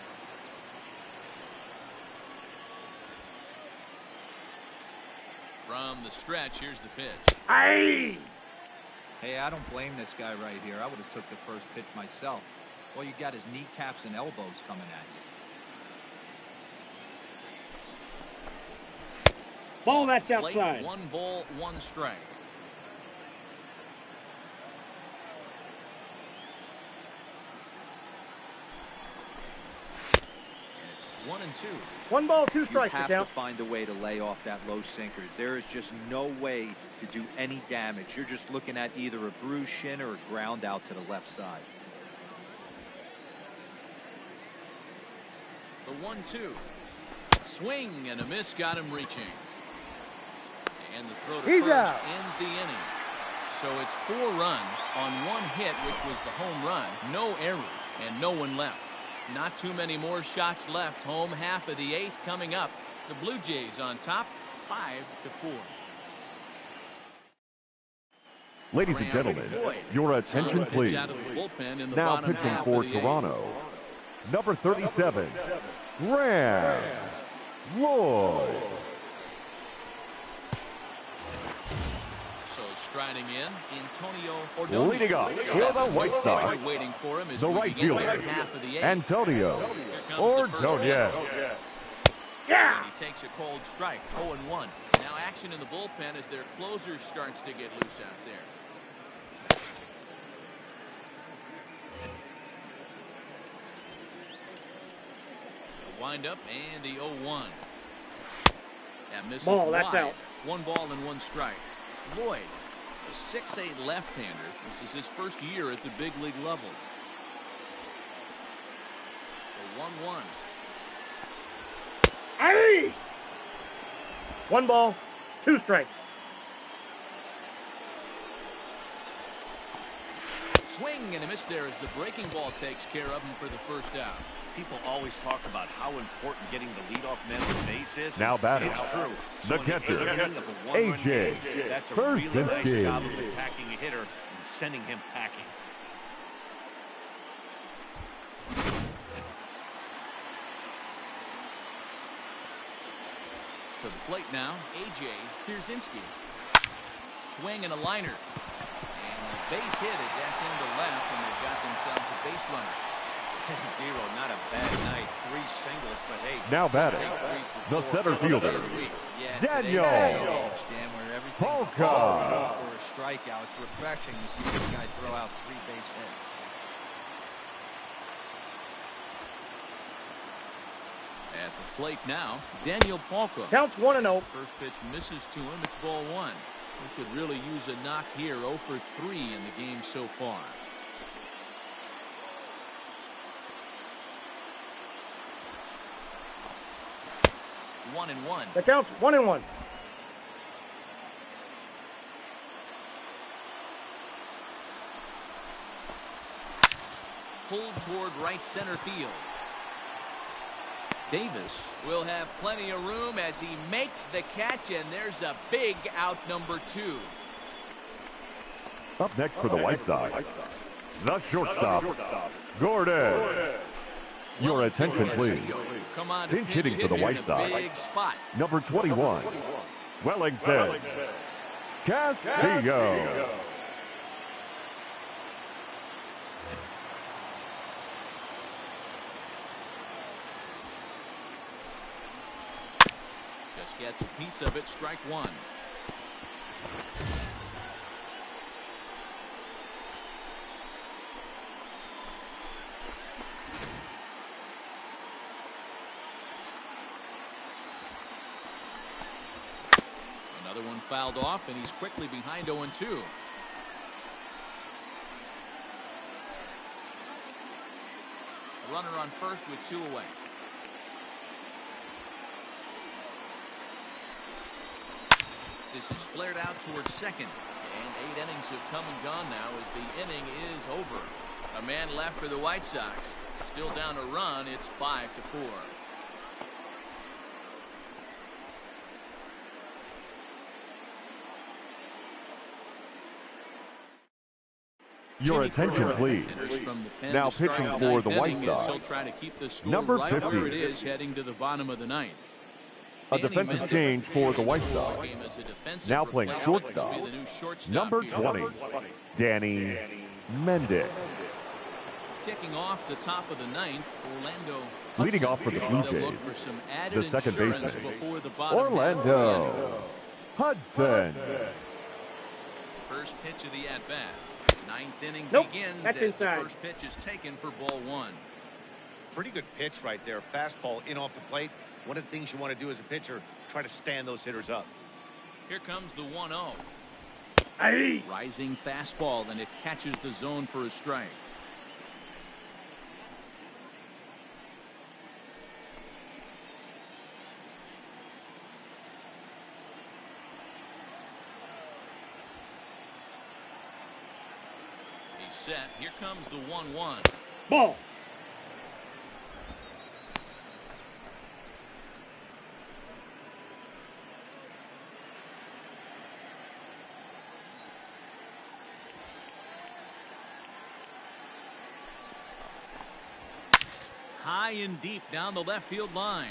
From the stretch, here's the pitch. Aye. Hey, I don't blame this guy right here. I would have took the first pitch myself. All you got is kneecaps and elbows coming at you. Ball, that's Plate, outside. 1 ball, 1 strike. And it's 1-2. 1 ball, 2 You strikes. have Get to down. find a way to lay off that low sinker. There is just no way to do any damage. You're just looking at either a bruised shin or a ground out to the left side. The 1-2. Swing and a miss got him reaching. And the throw to He's first out. ends the inning. So it's 4 runs on 1 hit, which was the home run. No errors and no one left. Not too many more shots left. Home half of the 8th coming up. The Blue Jays on top, 5-4. Ladies and gentlemen, your attention please. Out of the bullpen in the Now bottom pitching half for of the 8th. Toronto, number 37, Graham Lloyd. So striding in, Antonio Ordonez. Leading up for the White Sox, Waiting for him as the we right begin fielder, half of the 8th. Antonio Here comes the first Ordonez. pitch. Yeah. And he takes a cold strike, 0-1. Now action in the bullpen as their closer starts to get loose out there. The windup and the 0-1. That misses Ball, that's wide. out. 1 ball and 1 strike. Lloyd, a 6'8" left-hander. This is his first year at the big league level. The 1-1. Aye. 1 ball, 2 strikes. Swing and a miss there as the breaking ball takes care of him for the first out. People always talk about how important getting the leadoff man on base is. Now batting, It's true. the So in catcher, beginning of a 1-run AJ game, that's a really nice Bursinski. job of attacking a hitter and sending him packing. To the plate now, AJ Pierzynski. Swing and a liner. And the base hit as that's into left, and they've got themselves a base runner. Giro, not a bad night. 3 singles, but hey. Now batting, take 3 the for 4 center for fielder, the week. Yeah, Daniel today's day and age, Dan, where everything's a Polka. ball or a strikeout. It's refreshing to see this guy throw out 3 base hits. At the plate now, Daniel Polka. Counts 1-0. First pitch misses to him. It's ball 1. He could really use a knock here. 0 for 3 in the game so far. One and one. The count's 1-1. pulled toward right center field. Davis will have plenty of room as he makes the catch, and there's a big out, number 2. Up next for the White Sox, the shortstop, Gordon. Your attention, please. Come on, Pinch hitting for the White Sox, big spot. number 21, Wellington Castillo. Just gets a piece of it, strike 1. Another one fouled off, and he's quickly behind 0-2. A runner on first with 2 away. This is flared out towards second. And 8 innings have come and gone now as the inning is over. A man left for the White Sox. Still down a run. It's 5-4. Your attention, please. Now pitching for the White Sox, number 50. Where it is heading to the bottom of the ninth. A defensive change for the White Sox. Now playing shortstop, number 20, Danny Mendez. Kicking off the top of the ninth, Orlando. Leading off for the Blue Jays, the second baseman, Orlando Hudson. First pitch of the at-bat. Ninth inning Nope, begins that's as inside. the first pitch is taken for ball 1. Pretty good pitch right there. Fastball in off the plate. One of the things you want to do as a pitcher, try to stand those hitters up. Here comes the 1-0. Aye. Rising fastball, and it catches the zone for a strike. He's set. Here comes the 1-1. Ball. High and deep down the left field line.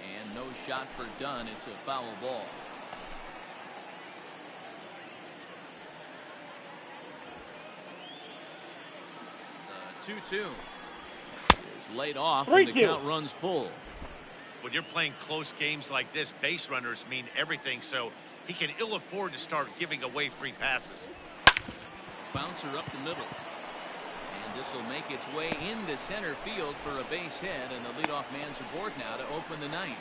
And no shot for Dunn. It's a foul ball. The 2-2 is laid off, and the count runs full. When you're playing close games like this, base runners mean everything, so he can ill afford to start giving away free passes. Bouncer up the middle. And this will make its way into center field for a base hit, and the leadoff man's aboard now to open the ninth.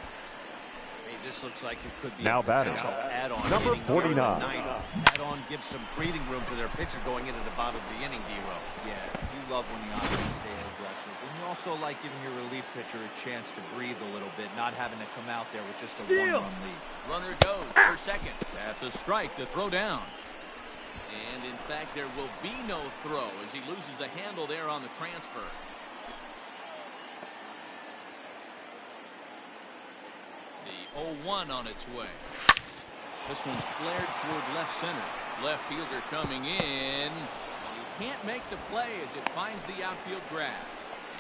Hey, this looks like it could be Now a batting, potential add-on. number inning here in the 49. ninth. Add-on gives some breathing room to their pitcher going into the bottom of the inning, D-Row. Yeah, you love when the offense stays aggressive. And you also like giving your relief pitcher a chance to breathe a little bit, not having to come out there with just a one-run lead. Runner goes for second. That's a strike to throw down. And in fact, there will be no throw as he loses the handle there on the transfer. The 0-1 on its way. This one's flared toward left center. Left fielder coming in. You can't make the play as it finds the outfield grass.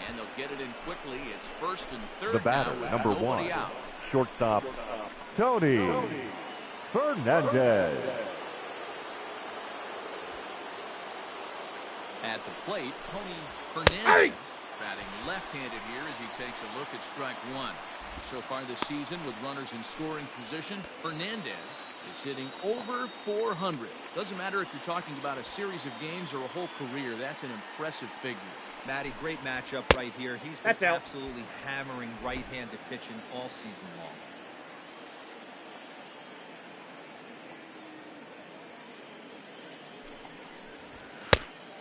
And they'll get it in quickly. It's first and third. The batter, now with number nobody 1, out. shortstop, Tony Fernandez. At the plate, Tony Fernandez batting left-handed here as he takes a look at strike 1. So far this season, with runners in scoring position, Fernandez is hitting over 400. Doesn't matter if you're talking about a series of games or a whole career. That's an impressive figure. Matty, great matchup right here. He's been That's out. absolutely hammering right-handed pitching all season long.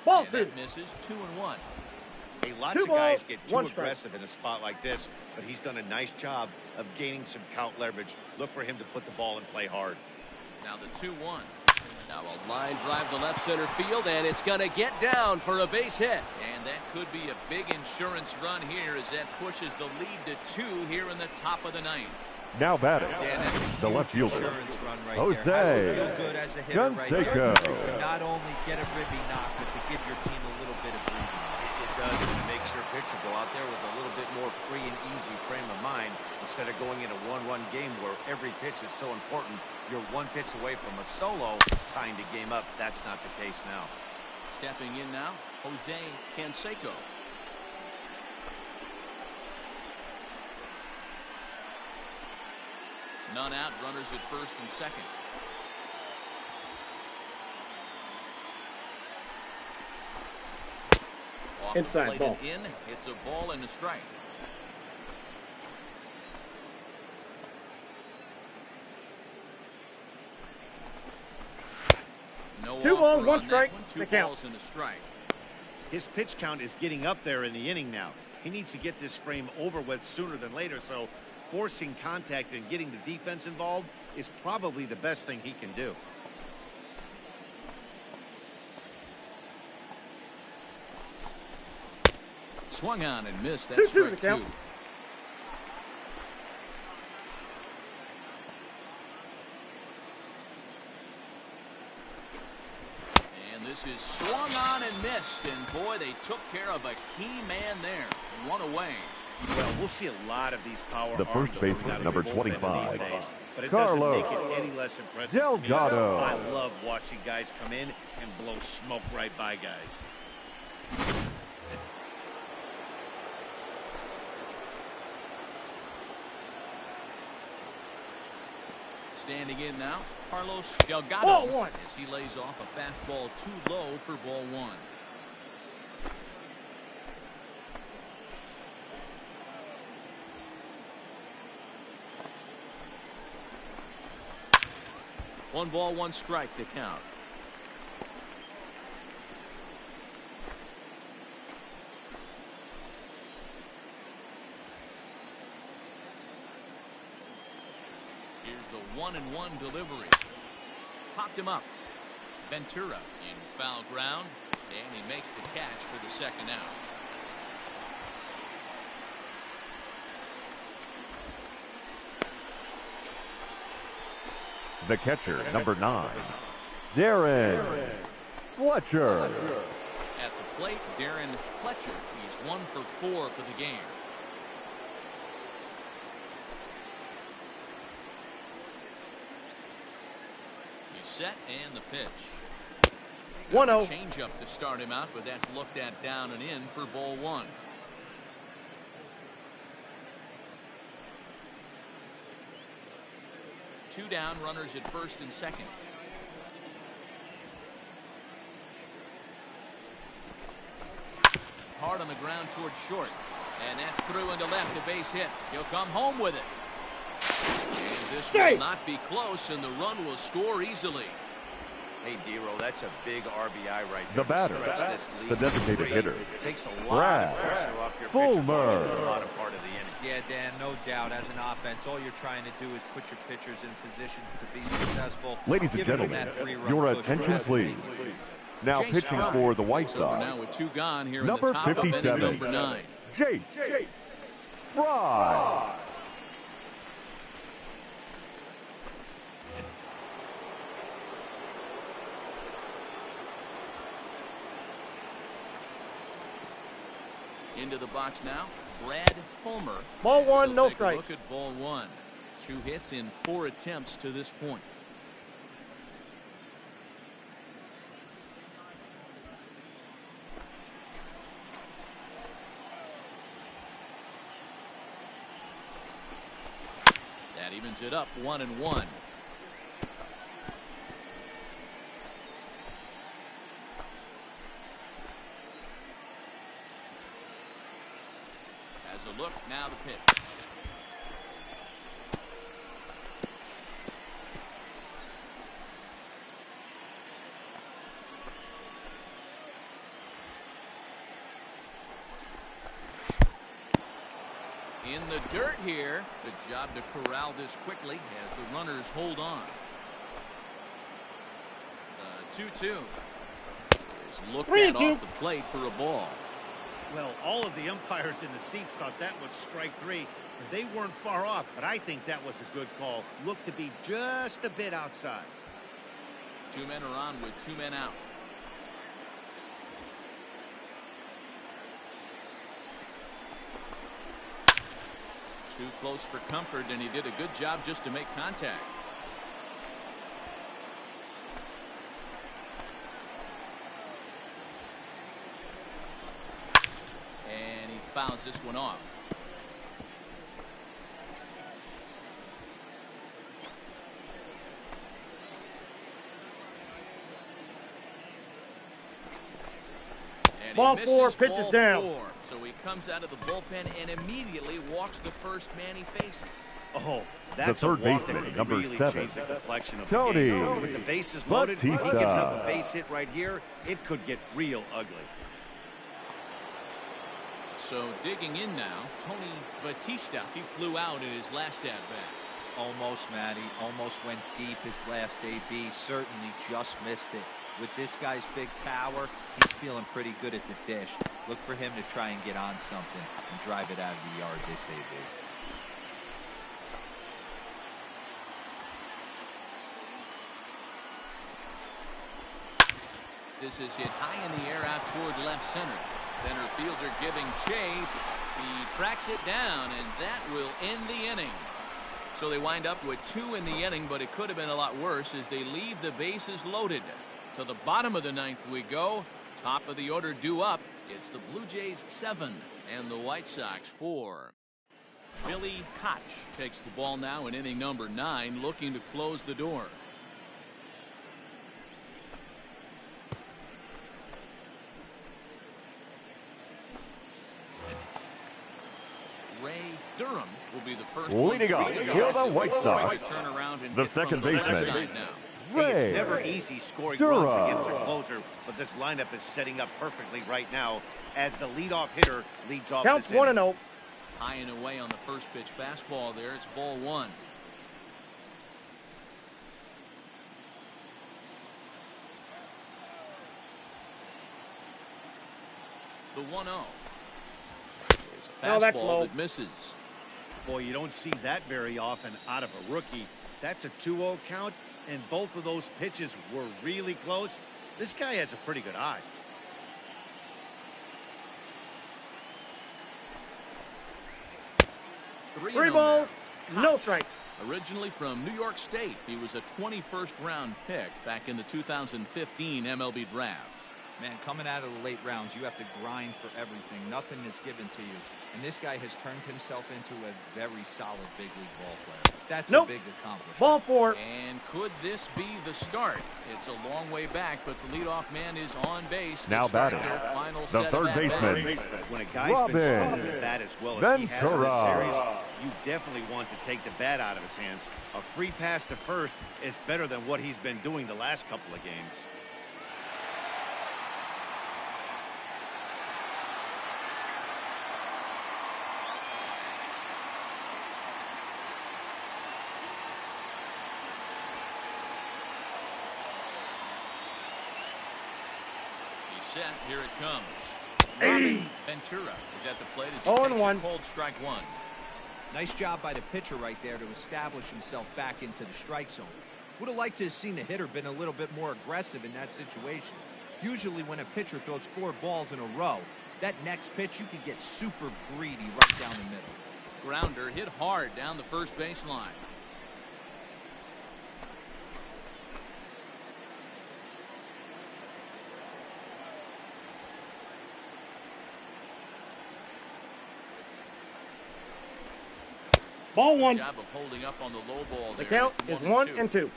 Ball And 2. that misses. 2-1. Hey, lots 2 of guys balls, get too 1 strike. aggressive in a spot like this, but he's done a nice job of gaining some count leverage. Look for him to put the ball in play hard. Now the 2-1. Now a line drive to left center field, and it's going to get down for a base hit. And that could be a big insurance run here as that pushes the lead to 2 here in the top of the 9th. Now batting, Yeah, that's a the left huge fielder, insurance run right Jose there. Has to feel good as a hitter right there. Canseco. To not only get a ribby knock, but to give your team a little bit of breathing. It does, and it makes your pitcher go out there with a little bit more free and easy frame of mind instead of going in a 1-run game where every pitch is so important. You're 1 pitch away from a solo, tying the game up. That's not the case now. Stepping in now, Jose Canseco. None out, runners at first and second. Off Inside the plate ball. and in, it's a ball and a strike. No 2 balls, offer 1 on strike, that one. 2 the count. balls and a strike. His pitch count is getting up there in the inning now. He needs to get this frame over with sooner than later, so forcing contact and getting the defense involved is probably the best thing he can do. Swung on and missed. That's 2-2 strike the 2. count. And this is swung on and missed. And boy, they took care of a key man there. 1 away. Well, we'll see a lot of these power The arms first coming baseman, out of number the bullpen 25, these days, but it Carlos doesn't make it any less impressive to me. Delgado. I love watching guys come in and blow smoke right by guys. Standing in now, Carlos Delgado, Ball 1. as he lays off a fastball too low for ball 1. One ball, 1 strike to count. Here's the 1-1 delivery. Popped him up. Ventura in foul ground, and he makes the catch for the 2nd out. The catcher, number 9, Darren Fletcher. At the plate, Darren Fletcher. He's 1 for 4 for the game. He's set and the pitch. 1-0. Change up to start him out, but that's looked at down and in for ball 1. Two down, runners at first and second. Hard on the ground towards short. And that's through into left, a base hit. He'll come home with it. And this will not be close, and the run will score easily. Hey, D-Roll, that's a big RBI right The there. batter, This lead the designated great. hitter, Takes a lot Brad of pressure off your pitcher Fulmer. in the bottom part of the inning. Yeah, Dan, no doubt. As an offense, all you're trying to do is put your pitchers in positions to be successful. Ladies and Give them gentlemen, that 3-run your push. attention Trust me. please. Now Jace pitching Fry for the White takes over now Sox, with 2 gone here number in the top of inning 57, number 9. Jace Fry. Into the box now, Brad Fulmer. Ball 1, So no take a strike. look at ball 1. 2 hits in 4 attempts to this point. That evens it up 1-1. As a look, now the pitch. In the dirt here. Good job to corral this quickly as the runners hold on. 2-2. Is looked at 3-2. off the plate for a ball. Well, all of the umpires in the seats thought that was strike three, and they weren't far off, but I think that was a good call. Looked to be just a bit outside. 2 men are on with 2 men out. Too close for comfort, and he did a good job just to make contact. And he fouls this one off. And Ball he four, misses pitches ball down. 4. So he comes out of the bullpen and immediately walks the first man he faces. Oh, that's third a walk baseman, that could number really 7, change the complexion of Tony the game. With the bases loaded, if he gives Batista. up a base hit right here, it could get real ugly. So digging in now, Tony Batista. He flew out in his last at bat. Almost, Matty. Almost went deep his last AB. Certainly just missed it. With this guy's big power, he's feeling pretty good at the dish. Look for him to try and get on something and drive it out of the yard this AB. This is hit high in the air out toward left center. Center fielder giving chase. He tracks it down, and that will end the inning. So they wind up with 2 in the inning, but it could have been a lot worse as they leave the bases loaded. To the bottom of the 9th we go. Top of the order due up. It's the Blue Jays 7 and the White Sox 4. Billy Koch takes the ball now in inning number 9, looking to close the door. Ray Durham will be the first Leading one off to for the White Sox, turn around and the hit from second the left baseman, side now. Hey, Ray it's never easy scoring Durham. runs against a closer, but this lineup is setting up perfectly right now as the leadoff hitter leads off Counts this 1-0. inning. High and away on the first pitch fastball there. It's ball 1. The 1-0. There's a No, that's fastball low. that misses. Boy, you don't see that very often out of a rookie. That's a 2-0 count, and both of those pitches were really close. This guy has a pretty good eye. Three balls, no strike. Originally from New York State, he was a 21st round pick back in the 2015 MLB draft. Man, coming out of the late rounds, you have to grind for everything. Nothing is given to you. And this guy has turned himself into a very solid big league ball player. That's a big accomplishment. Ball 4. And could this be the start? It's a long way back, but the leadoff man is on base. Now batting, the third baseman, When a guy's been swinging the bat as well as he has in this series, you definitely want to take the bat out of his hands. A free pass to first is better than what he's been doing the last couple of games. Set. Here it comes. Hey. Ventura is at the plate as he 0-1. takes a cold strike 1. Nice job by the pitcher right there to establish himself back into the strike zone. Would have liked to have seen the hitter been a little bit more aggressive in that situation. Usually when a pitcher throws 4 balls in a row, that next pitch you could get super greedy right down the middle. Grounder hit hard down the first baseline. Ball 1. Job of holding up on the low ball The there. count It's is 1 and 2.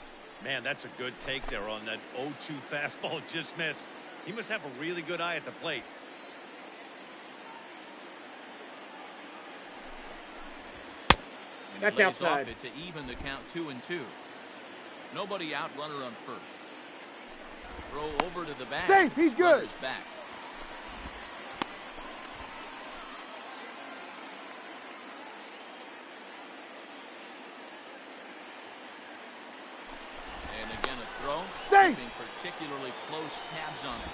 Man, that's a good take there on that 0-2 fastball just missed. He must have a really good eye at the plate. And he That's lays outside. off it to even the count 2-2. Nobody out, runner on first. Throw over to the bag. Safe, he's good. Runner's back. And again a throw. Safe. Hey! Keeping particularly close tabs on it.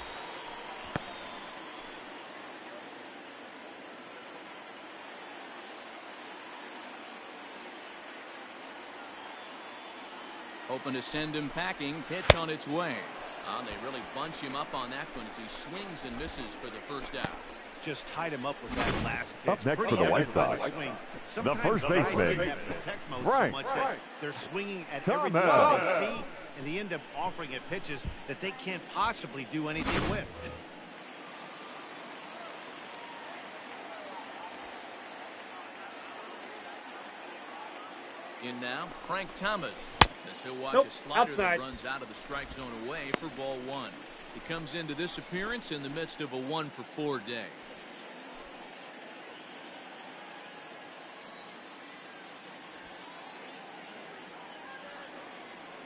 Hoping to send him packing. Pitch on its way. They really bunch him up on that one as he swings and misses for the first out. Just tied him up with that last pitch. Up next Pretty for the White everybody Sox, swing. the Sometimes first guys baseman, get that protect mode Frank. so much that they're swinging at Thomas. everything they see, and they end up offering it pitches that they can't possibly do anything with. In now, Frank Thomas. As he'll watch Nope, a slider outside. that runs out of the strike zone away for ball one. He comes into this appearance in the midst of a 1-for-4 day.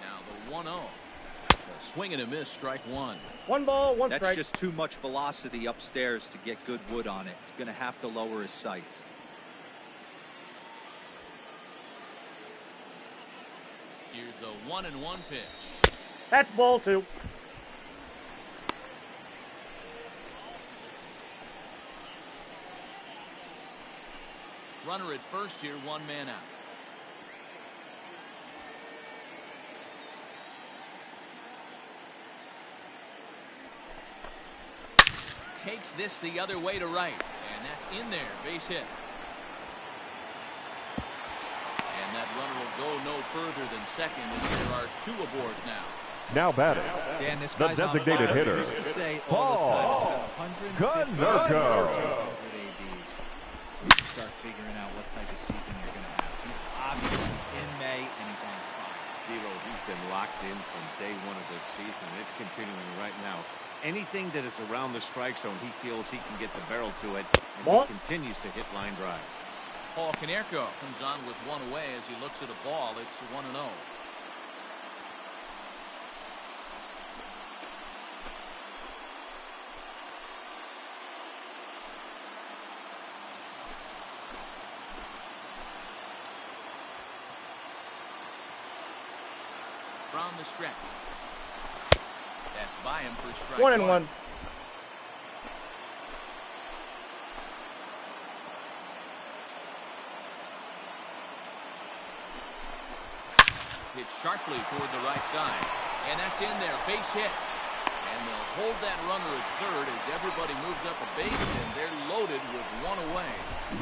Now the 1-0. A swing and a miss, strike one. 1 ball, 1 That's strike. just too much velocity upstairs to get good wood on it. It's going to have to lower his sights. Here's the 1-1 pitch. That's ball 2. Runner at first here, 1 man out. Takes this the other way to right, and that's in there, base hit. And that runner will go no further than second as there are 2 aboard now. Now batting, Dan, this the guy's on designated fire. hitter, He used to say all the time, he's got 150 Konerko. 100 ABs. You start figuring out what type of season you're going to have. He's obviously in May, and he's on fire. Zero, he's been locked in from day 1 of this season, and it's continuing right now. Anything that is around the strike zone, he feels he can get the barrel to it, and Ball. he continues to hit line drives. Paul Konerko comes on with 1 away as he looks at a ball. It's 1-0. From the stretch. That's by him for strike 1-1. Hit sharply toward the right side. And that's in there. Base hit. And they'll hold that runner at third as everybody moves up a base, and they're loaded with 1 away.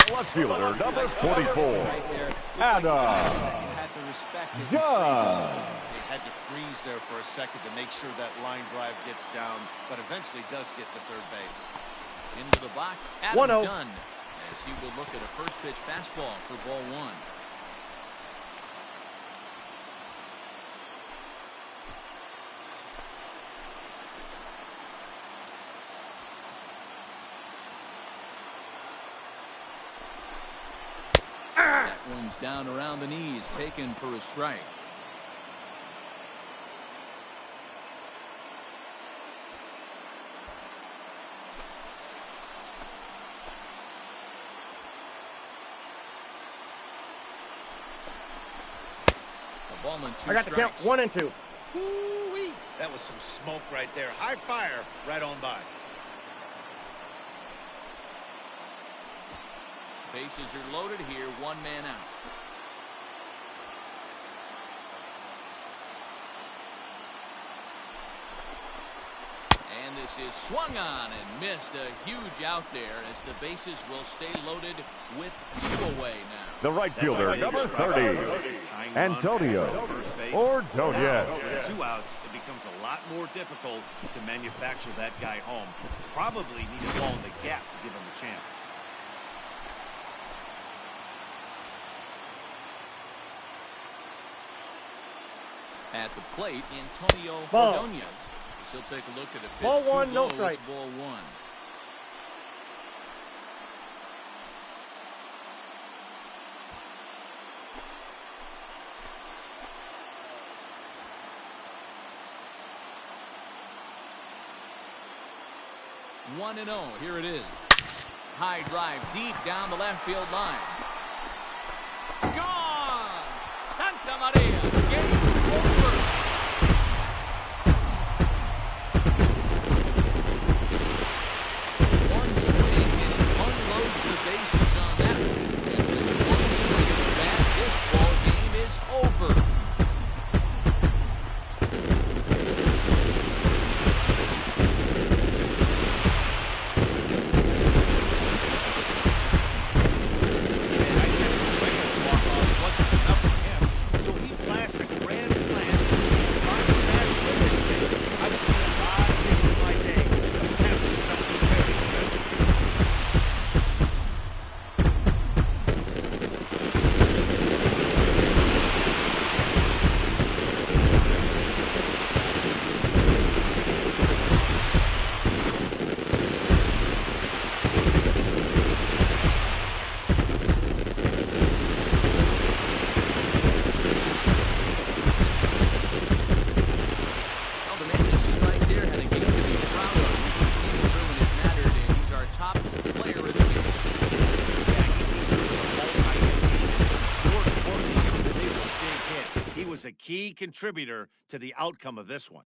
the left fielder, number 44, Right there. Adam You had to respect it. Dunn. They had to freeze there for a second to make sure that line drive gets down, but eventually does get to third base. Into the box, Adam 1-0. Dunn, as he will look at a first pitch fastball for ball 1. That one's down around the knees, taken for a strike. A ballman, 2 I got the count. strikes. 1 and 2. Ooh-wee. That was some smoke right there. High fire right on by. Bases are loaded here, 1 man out. And this is swung on and missed. A huge out there as the bases will stay loaded with 2 away now. The right fielder, number 30, Tying run Antonio at first base. Ordonez. Now, with 2 outs, it becomes a lot more difficult to manufacture that guy home. Probably need a ball in the gap to give him a chance. At the plate, Antonio Ball. Ordonez. So he'll take a look at a pitch. Ball too 1, no low. strike. It's ball 1. One and 0. Here it is. High drive deep down the left field line. Gone! Santa Maria. Game over. was a key contributor to the outcome of this one.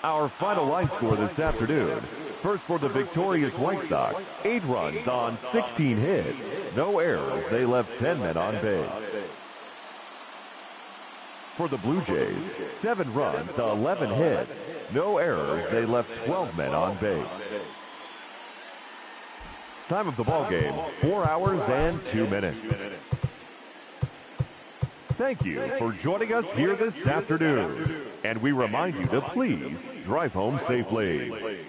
Our final line score this afternoon. First for the victorious White Sox, 8 runs on 16 hits. No errors. They left 10 men on base. For the Blue Jays, 7 runs, 11 hits. No errors. They left 12 men on base. Time of the ball game, 4 hours and 2 minutes. Thank you for joining us here this afternoon. And we remind you to please drive home safely.